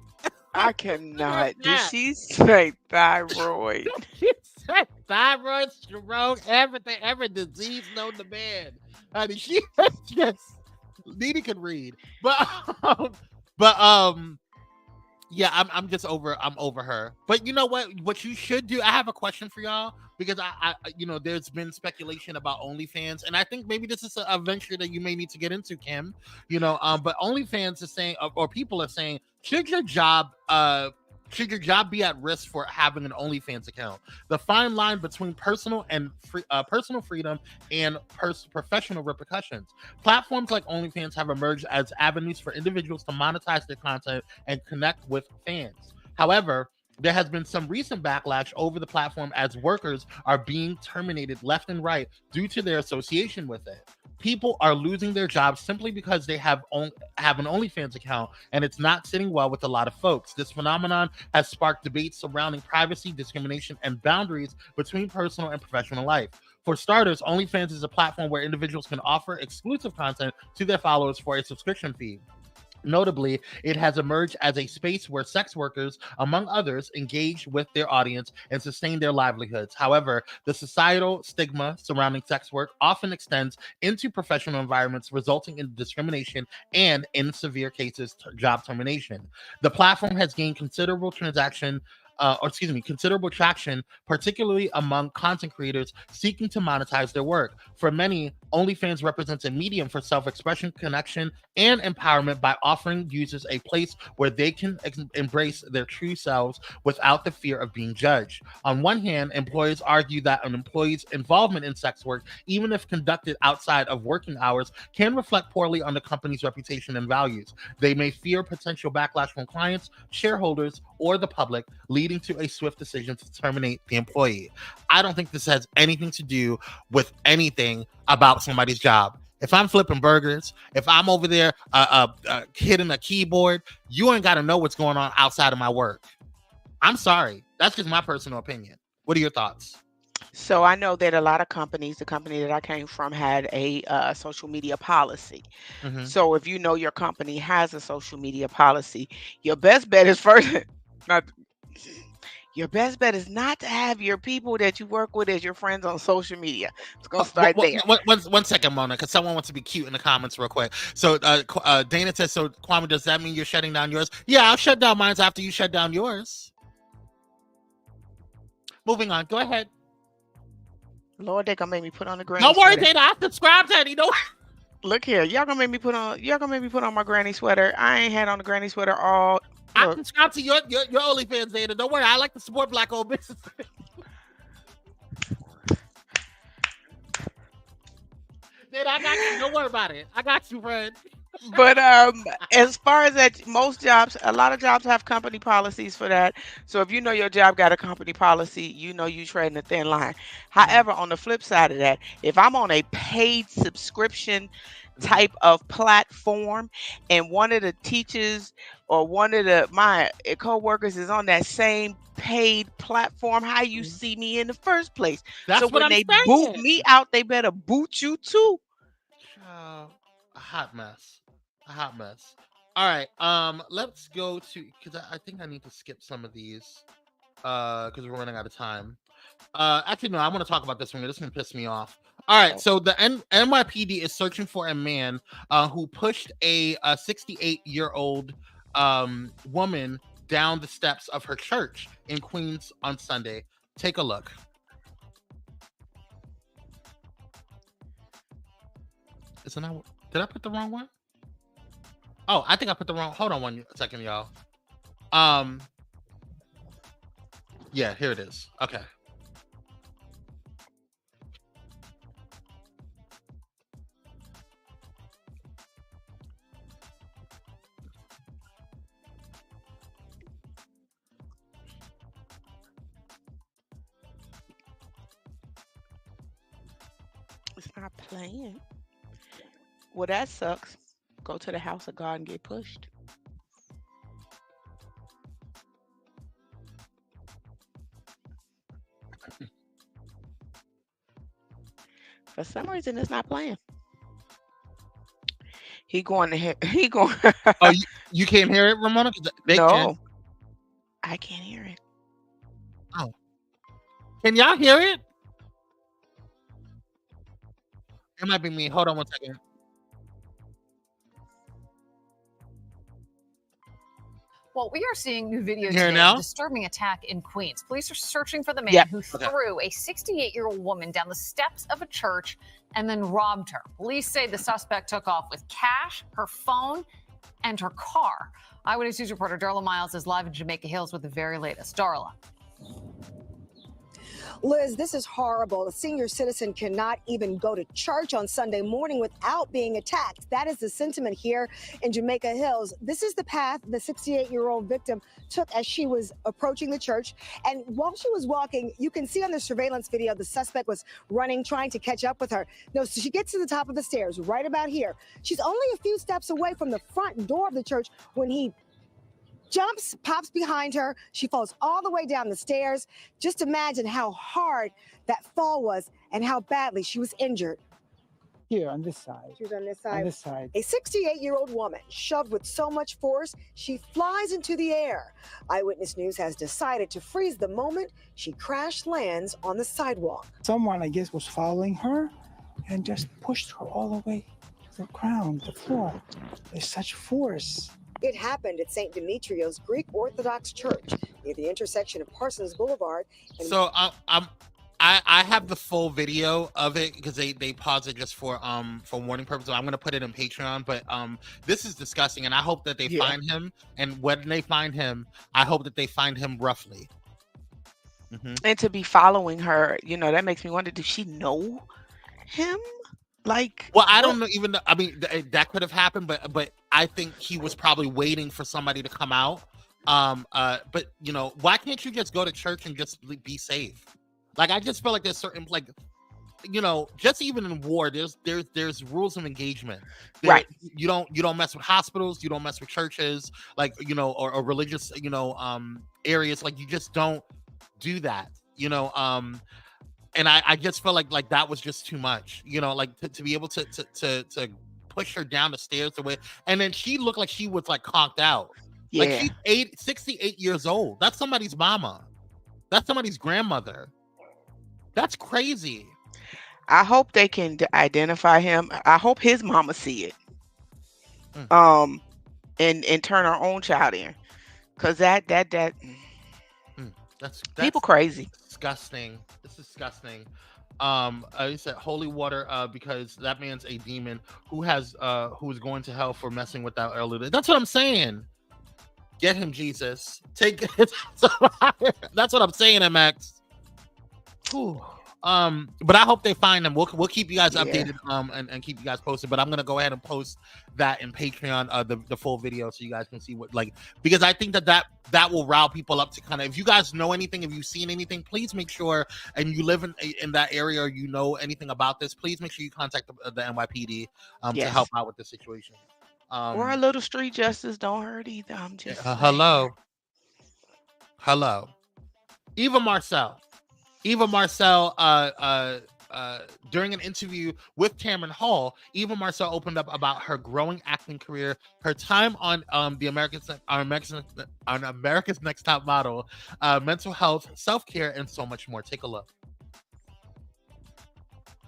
I cannot. Did she say thyroid? She said thyroid, stroke, everything, every disease known to man. I mean, she just Dee can read, but yeah, I'm just over. I'm over her. But you know what? What you should do? I have a question for y'all because I there's been speculation about OnlyFans, and I think maybe this is a venture that you may need to get into, Kim. But OnlyFans is saying, or people are saying, should your job be at risk for having an OnlyFans account? The fine line between personal freedom and professional repercussions. Platforms like OnlyFans have emerged as avenues for individuals to monetize their content and connect with fans. However, there has been some recent backlash over the platform as workers are being terminated left and right due to their association with it. People are losing their jobs simply because they have an OnlyFans account, and it's not sitting well with a lot of folks. This phenomenon has sparked debates surrounding privacy, discrimination, and boundaries between personal and professional life. For starters, OnlyFans is a platform where individuals can offer exclusive content to their followers for a subscription fee. Notably, it has emerged as a space where sex workers, among others, engage with their audience and sustain their livelihoods. However, the societal stigma surrounding sex work often extends into professional environments, resulting in discrimination and, in severe cases, job termination. The platform has gained considerable traction, particularly among content creators seeking to monetize their work. For many, OnlyFans represents a medium for self-expression, connection, and empowerment by offering users a place where they can embrace their true selves without the fear of being judged. On one hand, employers argue that an employee's involvement in sex work, even if conducted outside of working hours, can reflect poorly on the company's reputation and values. They may fear potential backlash from clients, shareholders, or the public, leading to a swift decision to terminate the employee. I don't think this has anything to do with anything about somebody's job. If I'm flipping burgers, if I'm over there hitting a keyboard, you ain't got to know what's going on outside of my work. I'm sorry. That's just my personal opinion. What are your thoughts? So I know that a lot of companies, the company that I came from, had a social media policy. Mhm. So if you know your company has a social media policy, your best bet is first. Your best bet is not to have your people that you work with as your friends on social media. It's gonna Oh, start there. one second, Mona, because someone wants to be cute in the comments real quick. So Dana says, so Kwame, does that mean you're shutting down yours? Yeah, I'll shut down mine after you shut down yours. Moving on. Go ahead. Lord, they gonna make me put on the granny Don't worry, sweater. Dana. I subscribed to it. You know. Look here, y'all gonna make me put on my granny sweater. I ain't had on the granny sweater all. I subscribe to your OnlyFans, Dana. Don't worry. I like to support Black owned businesses. Dana, I got you. Don't worry about it. I got you, friend. But as far as that, most jobs, a lot of jobs have company policies for that. So if you know your job got a company policy, you know you treading a thin line. However, on the flip side of that, if I'm on a paid subscription type of platform and one of the teachers or one of my co-workers is on that same paid platform, how you see me in the first place? That's so what when I'm they saying. boot me out, they better boot you too. A hot mess. A hot mess. All right. Let's go to, because I think I need to skip some of these because we're running out of time. Actually, no, I want to talk about this one. This one pissed me off. All right, so the NYPD is searching for a man who pushed a 68-year-old woman down the steps of her church in Queens on Sunday. Take a look. Isn't that? Did I put the wrong one? Oh, I think I put the wrong. Hold on one second, y'all. Yeah, here it is. Okay. It's not playing. Well, that sucks. Go to the house of God and get pushed. For some reason, it's not playing. He going. Oh, you can't hear it, Ramona? No, I can't hear it. Oh, can y'all hear it? It might be me. Hold on one second. Well, we are seeing new video Here today now? of a disturbing attack in Queens. Police are searching for the man who threw a 68-year-old woman down the steps of a church and then robbed her. Police say the suspect took off with cash, her phone, and her car. Eyewitness News reporter Darla Miles is live in Jamaica Hills with the very latest. Darla. Liz, this is horrible. A senior citizen cannot even go to church on Sunday morning without being attacked. That is the sentiment here in Jamaica Hills. This is the path the 68-year-old victim took as she was approaching the church. And while she was walking, you can see on the surveillance video, the suspect was running, trying to catch up with her. No, so she gets to the top of the stairs right about here. She's only a few steps away from the front door of the church when he jumps, pops behind her. She falls all the way down the stairs. Just imagine how hard that fall was and how badly she was injured. Here on this side. She was on this side. On this side. A 68-year-old woman shoved with so much force, she flies into the air. Eyewitness News has decided to freeze the moment she crash lands on the sidewalk. Someone, I guess, was following her and just pushed her all the way to the ground, the floor. There's such force. It happened at St. Demetrios Greek Orthodox Church near the intersection of Parsons Boulevard. So I have the full video of it because they pause it just for warning purposes. I'm gonna put it in Patreon, but this is disgusting, and I hope that they find him. And when they find him, I hope that they find him roughly. And to be following her, that makes me wonder: does she know him? Like, well, I don't know. Even though, I mean, that could have happened, but I think he was probably waiting for somebody to come out. But why can't you just go to church and just be safe? Like, I just feel like there's certain, like, just even in war, there's rules of engagement. Right. You don't mess with hospitals. You don't mess with churches, like, or religious, areas. Like, you just don't do that. And I just felt like that was just too much, like to be able to push her down the stairs the way, and then she looked like she was like conked out. Yeah. Like, she's 68 years old. That's somebody's mama. That's somebody's grandmother. That's crazy. I hope they can identify him. I hope his mama see it. And turn her own child in. Cause that's people crazy. Disgusting. It's disgusting. He said holy water, because that man's a demon who is going to hell for messing with that elderly. That's what I'm saying. Get him, Jesus. Take it. That's what I'm saying, MX. Whew. But I hope they find them. We'll keep you guys updated and keep you guys posted. But I'm gonna go ahead and post that in Patreon, the full video, so you guys can see what, like, because I think that will rile people up to kind of, if you guys know anything, if you've seen anything, please make sure, and you live in that area or you know anything about this, please make sure you contact the NYPD to help out with the situation. Or a little street justice don't hurt either. I'm just hello. Eva Marcel, during an interview with Cameron Hall, Eva Marcel opened up about her growing acting career, her time on America's Next Top Model, mental health, self-care, and so much more. Take a look.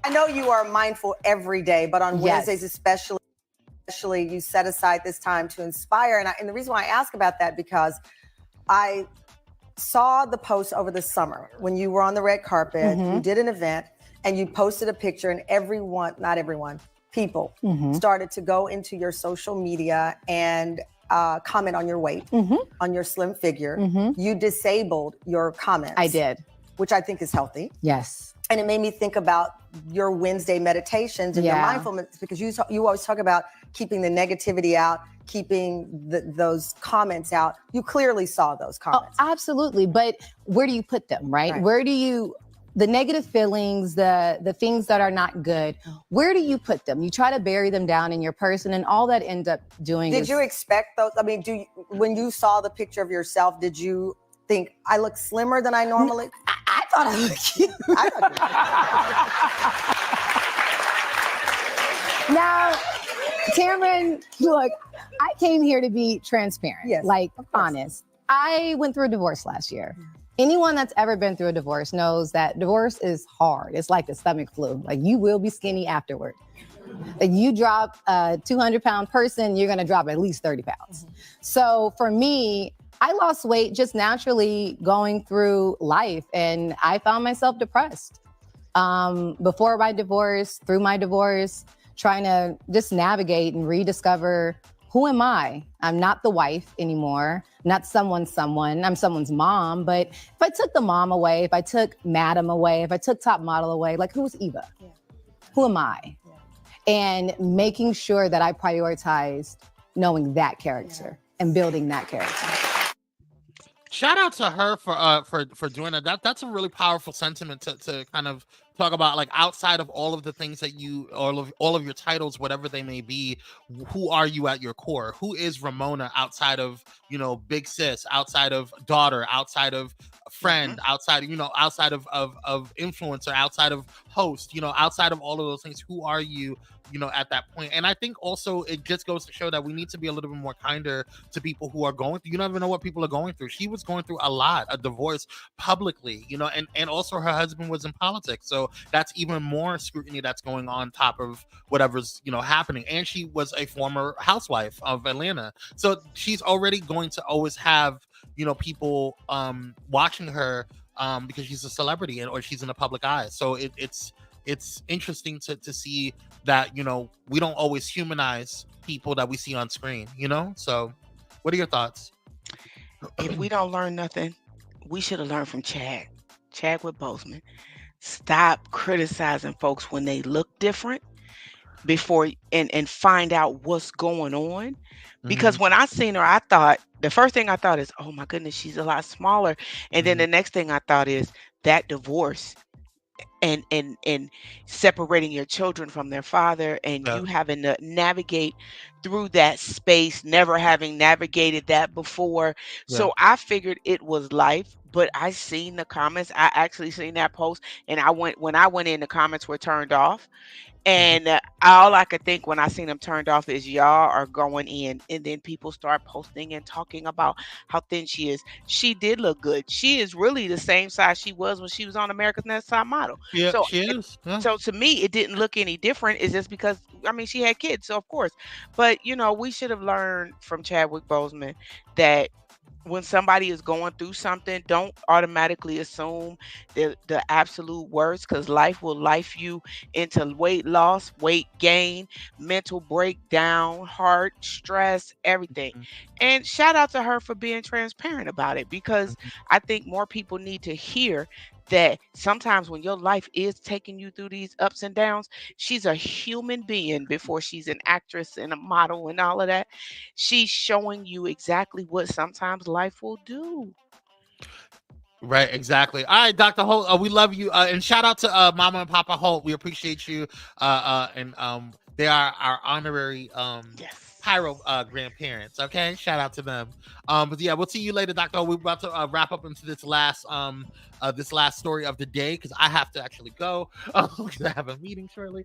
I know you are mindful every day, but on Wednesdays especially you set aside this time to inspire. And the reason why I ask about that, because I saw the post over the summer when you were on the red carpet, you did an event, and you posted a picture, and people started to go into your social media and comment on your weight, on your slim figure. You disabled your comments. I did. Which I think is healthy. Yes. And it made me think about your Wednesday meditations and your mindfulness, because you always talk about keeping the negativity out, keeping those comments out. You clearly saw those comments. Oh, absolutely. But where do you put them, right? Where do you, the negative feelings, the things that are not good, where do you put them? You try to bury them down in your person, and all that ends up doing Did you expect those? I mean, when you saw the picture of yourself, did you think I look slimmer than I normally? I thought I looked cute. Now, Cameron, look, I came here to be transparent, honest. I went through a divorce last year. Anyone that's ever been through a divorce knows that divorce is hard. It's like the stomach flu. Like, you will be skinny afterward. Like, you drop a 200-pound person, you're going to drop at least 30 pounds. So for me, I lost weight just naturally going through life, and I found myself depressed. Before my divorce, through my divorce, trying to just navigate and rediscover, who am I? I'm not the wife anymore, not someone's someone. I'm someone's mom. But if I took the mom away, if I took Madam away, if I took Top Model away, like, who's Eva? Yeah. Who am I? Yeah. And making sure that I prioritized knowing that character and building that character. Shout out to her for doing that. That's a really powerful sentiment to kind of talk about, like, outside of all of the things that you, all of your titles, whatever they may be, who are you at your core? Who is Ramona outside of, big sis, outside of daughter, outside of friend, outside of, outside of influencer, outside of host, outside of all of those things? Who are you, at that point? And I think also it just goes to show that we need to be a little bit more kinder to people who are going through, you don't even know what people are going through. She was going through a divorce publicly, and also her husband was in politics. So that's even more scrutiny that's going on top of whatever's, happening. And she was a former housewife of Atlanta. So she's already going to always have, people watching her because she's a celebrity or she's in the public eye. So it's interesting to see that, we don't always humanize people that we see on screen, So what are your thoughts? If we don't learn nothing, we should have learned from Chadwick Boseman. Stop criticizing folks when they look different before and find out what's going on. Because when I seen her, the first thing I thought is, oh my goodness, she's a lot smaller. And then the next thing I thought is that divorce and separating your children from their father, and you having to navigate through that space, never having navigated that before. So I figured it was life, but I seen the comments. I actually seen that post, and when I went in, the comments were turned off. And all I could think when I seen them turned off is y'all are going in, and then people start posting and talking about how thin she is. She did look good. She is really the same size she was when she was on America's Next Top Model. Yeah, So, she is. Yeah. so to me, it didn't look any different. It's just because she had kids, so of course. But we should have learned from Chadwick Boseman that when somebody is going through something, don't automatically assume the absolute worst, because life will life you into weight loss, weight gain, mental breakdown, heart stress, everything. And shout out to her for being transparent about it, because I think more people need to hear that sometimes when your life is taking you through these ups and downs, she's a human being before she's an actress and a model and all of that. She's showing you exactly what sometimes life will do. Right, exactly. All right, Dr. Holt, we love you, and shout out to Mama and Papa Holt. We appreciate you, and they are our honorary Pyro grandparents. Okay, shout out to them. But yeah, we'll see you later, Dr. Holt. We're about to wrap up into this last story of the day, because I have to actually go because I have a meeting shortly.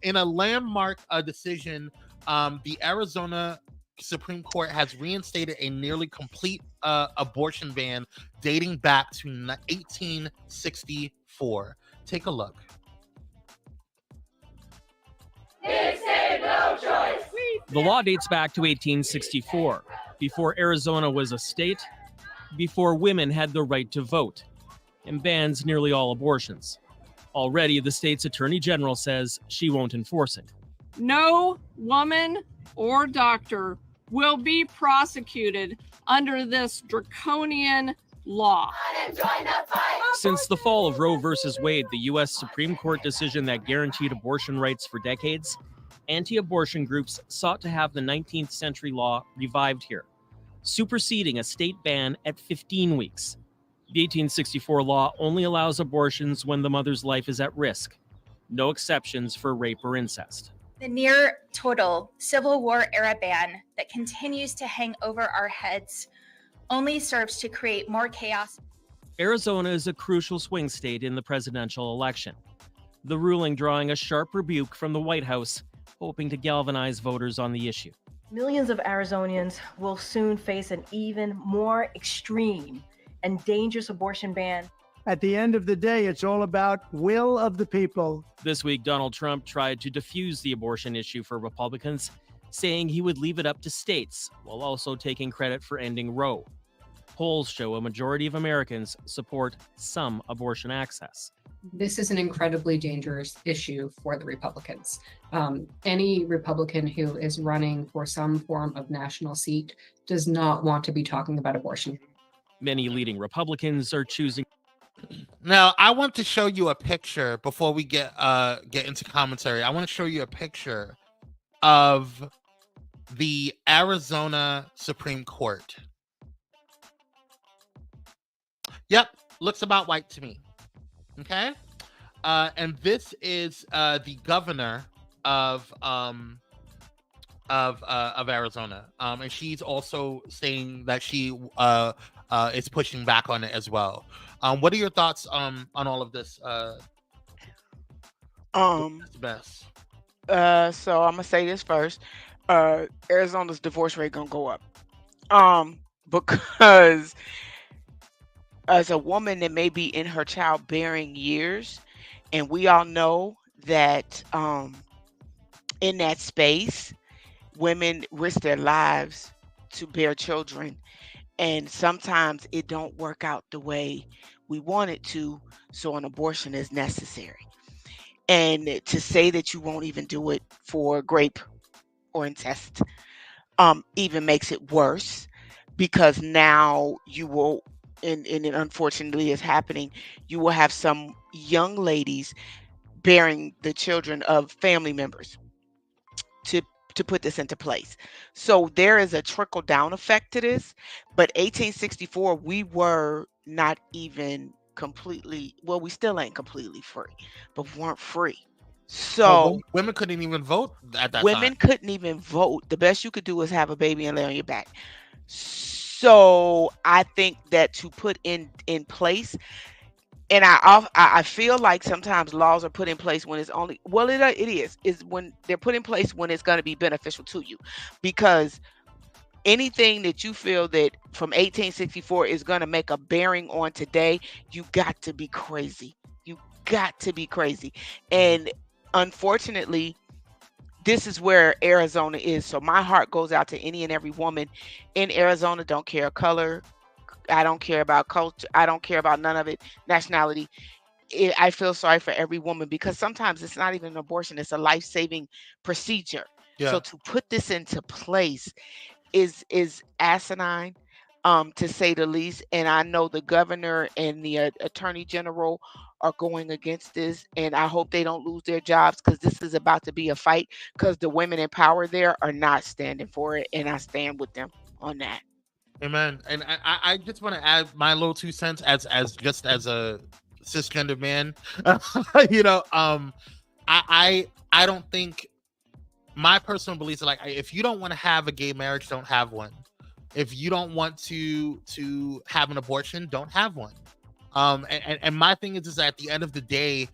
In a landmark decision, the Arizona Supreme Court has reinstated a nearly complete abortion ban dating back to 1864. Take a look. The law dates back to 1864, before Arizona was a state, before women had the right to vote, and bans nearly all abortions. Already, the state's attorney general says she won't enforce it. No woman or doctor will be prosecuted under this draconian law. Since the fall of Roe v. Wade, the U.S. Supreme Court decision that guaranteed abortion rights for decades, anti-abortion groups sought to have the 19th century law revived here, superseding a state ban at 15 weeks. The 1864 law only allows abortions when the mother's life is at risk. No exceptions for rape or incest. The near total Civil War era ban that continues to hang over our heads only serves to create more chaos. Arizona is a crucial swing state in the presidential election. The ruling drawing a sharp rebuke from the White House, hoping to galvanize voters on the issue. Millions of Arizonians will soon face an even more extreme and dangerous abortion ban. At the end of the day, it's all about will of the people. This week, Donald Trump tried to defuse the abortion issue for Republicans, saying he would leave it up to states, while also taking credit for ending Roe. Polls show a majority of Americans support some abortion access. This is an incredibly dangerous issue for the Republicans. Any Republican who is running for some form of national seat does not want to be talking about abortion. Many leading Republicans are choosing. Now, I want to show you a picture before we get into commentary. I want to show you a picture of the Arizona Supreme Court. Yep, looks about white to me. Okay, and this is the governor of Arizona, and she's also saying that she is pushing back on it as well. What are your thoughts on all of this? That's the best. So I'm gonna say this first. Arizona's divorce rate gonna go up. Because as a woman that may be in her childbearing years, and we all know that in that space, women risk their lives to bear children, and sometimes it don't work out the way we want it to, so an abortion is necessary. And to say that you won't even do it for grape or incest even makes it worse, because now you will, and it unfortunately is happening, you will have some young ladies bearing the children of family members to put this into place. So there is a trickle down effect to this. But 1864, we were not even completely, well, we still ain't completely free, but we weren't free. So women couldn't even vote at that time. Women couldn't even vote. The best you could do was have a baby and lay on your back. So I think that to put in place, and I feel like sometimes laws are put in place when it's only, well, it is when they're put in place when it's going to be beneficial to you, because anything that you feel that from 1864 is going to make a bearing on today, you got to be crazy. You got to be crazy. And unfortunately, this is where Arizona is. So my heart goes out to any and every woman in Arizona. Don't care color. I don't care about culture. I don't care about none of it. Nationality. I feel sorry for every woman, because sometimes it's not even an abortion. It's a life-saving procedure. Yeah. So to put this into place is asinine, to say the least. And I know the governor and the attorney general are going against this, and I hope they don't lose their jobs, because this is about to be a fight, because the women in power there are not standing for it, and I stand with them on that. Amen. And I just want to add my little 2 cents as just as a cisgender man. I don't think, my personal beliefs are like, if you don't want to have a gay marriage, don't have one. If you don't want to have an abortion, don't have one. And my thing is at the end of the day,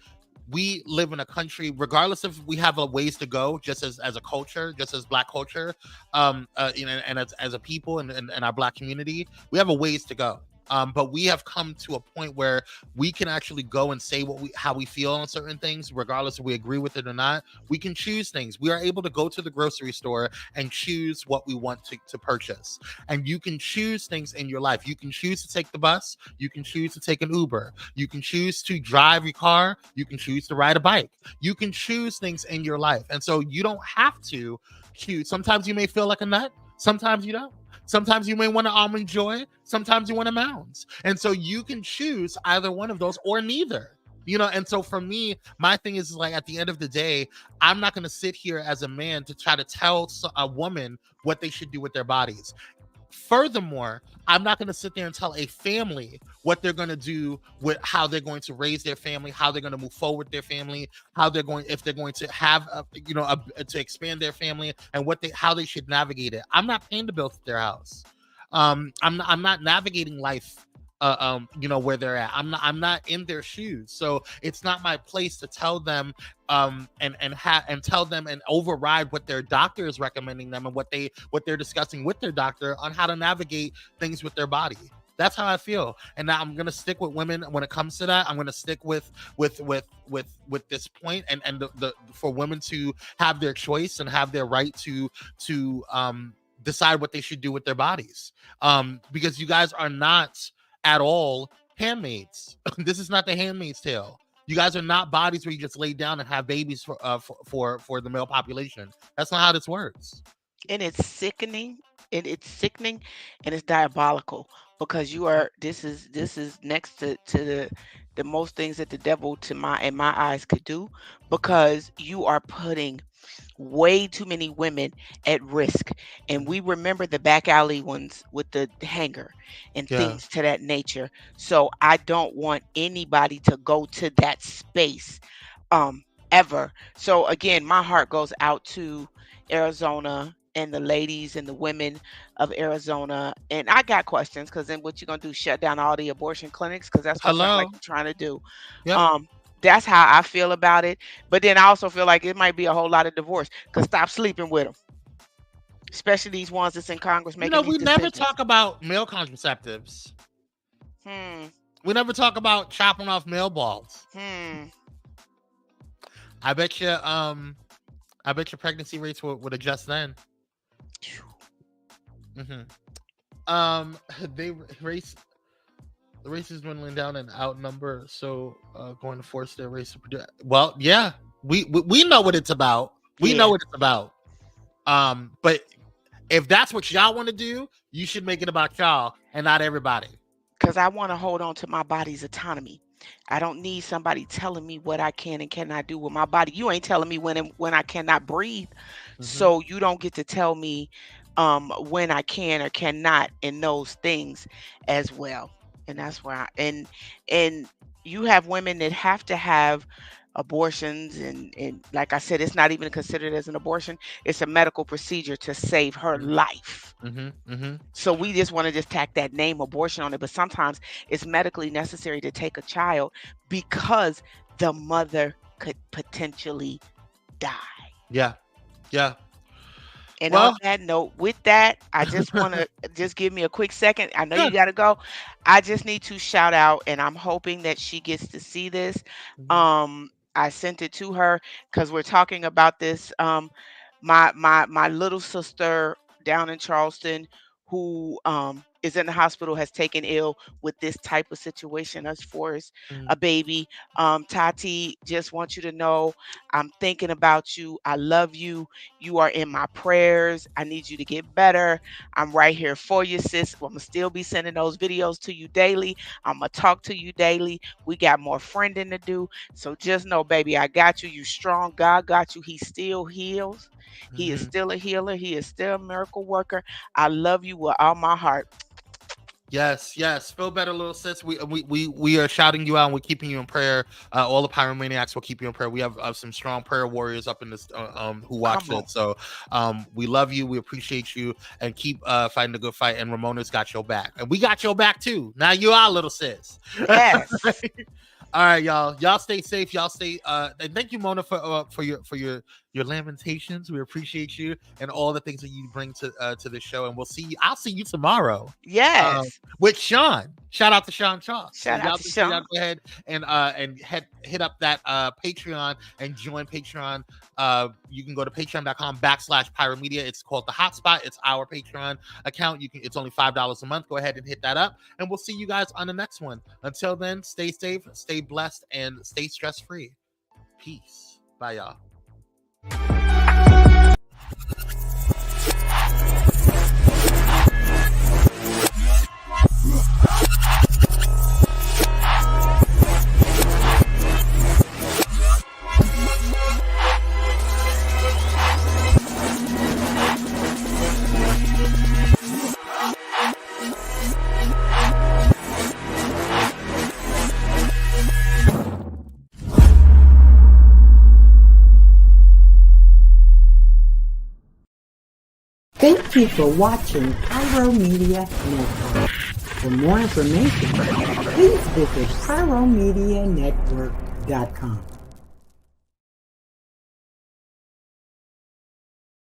we live in a country, regardless if we have a ways to go, just as a culture, just as Black culture, and as a people and our Black community, we have a ways to go. But we have come to a point where we can actually go and say how we feel on certain things, regardless if we agree with it or not. We can choose things. We are able to go to the grocery store and choose what we want to purchase. And you can choose things in your life. You can choose to take the bus. You can choose to take an Uber. You can choose to drive your car. You can choose to ride a bike. You can choose things in your life. And so you don't have to choose. Sometimes you may feel like a nut. Sometimes you don't. Sometimes you may want an almond joy. Sometimes you want a Mounds. And so you can choose either one of those or neither. And so for me, my thing is like, at the end of the day, I'm not going to sit here as a man to try to tell a woman what they should do with their bodies. Furthermore, I'm not going to sit there and tell a family what they're going to do with how they're going to raise their family, how they're going to move forward with their family, if they're going to have, to expand their family, and how they should navigate it. I'm not paying the bills at their house. I'm not navigating life, where they're at. I'm not in their shoes. So it's not my place to tell them, and tell them and override what their doctor is recommending them and what they're discussing with their doctor on how to navigate things with their body. That's how I feel. And now I'm gonna stick with women when it comes to that. I'm gonna stick with this point, and for women to have their choice and have their right to decide what they should do with their bodies. Because you guys are not at all handmaids. This is not The Handmaid's Tale. You guys are not bodies where you just lay down and have babies for the male population. That's not how this works. And it's sickening, and it's diabolical, because this is next to the most things that the devil in my eyes could do, because you are putting way too many women at risk. And we remember the back alley ones with the hanger and things to that nature. So I don't want anybody to go to that space ever. So again, my heart goes out to Arizona and the ladies and the women of Arizona. And I got questions, because then what you gonna do, shut down all the abortion clinics? Because that's what like you're trying to do. Yep. That's how I feel about it. But then I also feel like it might be a whole lot of divorce, because stop sleeping with them, especially these ones that's in Congress making these we decisions. never talk about male contraceptives. We never talk about chopping off male balls. I bet you pregnancy rates would adjust then. The race is dwindling down and outnumber, so going to force their race to produce. Well, yeah, we know what it's about. We know what it's about. But if that's what y'all want to do, you should make it about y'all and not everybody. Because I want to hold on to my body's autonomy. I don't need somebody telling me what I can and cannot do with my body. You ain't telling me when I cannot breathe. So you don't get to tell me when I can or cannot in those things as well. And that's where and you have women that have to have abortions, and like I said, it's not even considered as an abortion. It's a medical procedure to save her life. So we just want to just tack that name abortion on it, but sometimes it's medically necessary to take a child because the mother could potentially die. Yeah. And Well- on that note, with that, I just want to just give me a quick second. I know you got to go. I just need to shout out, and I'm hoping that she gets to see this. I sent it to her because we're talking about this. My little sister down in Charleston, who is in the hospital, has taken ill with this type of situation as far as a baby. Tati, just want you to know I'm thinking about you. I love you. You are in my prayers. I need you to get better. I'm right here for you, sis. I'm gonna still be sending those videos to you daily. I'm gonna talk to you daily. We got more friending to do. So just know, baby, I got you. You strong. God got you. He still heals. He is still a healer. He is still a miracle worker. I love you with all my heart. Yes. Feel better, little sis. We are shouting you out, and we're keeping you in prayer. All the pyromaniacs will keep you in prayer. We have some strong prayer warriors up in this who watch it. So we love you. We appreciate you, and keep fighting the good fight. And Ramona's got your back, and we got your back too. Now you are, little sis. Yes. All right, y'all. Y'all stay safe. Y'all stay. And thank you, Mona, for your lamentations. We appreciate you and all the things that you bring to the show. And we'll see you. I'll see you tomorrow. Yes. With Sean. Shout out to Sean Chalk. Shout out to Sean. Y'all go ahead and hit up that Patreon and join Patreon. You can go to patreon.com/pyromedia. It's called the Hotspot. It's our Patreon account. It's only $5 a month. Go ahead and hit that up, and we'll see you guys on the next one. Until then, stay safe, stay blessed, and stay stress-free. Peace. Bye, y'all. Thank you for watching Pyro Media Network. For more information, please visit pyromedianetwork.com.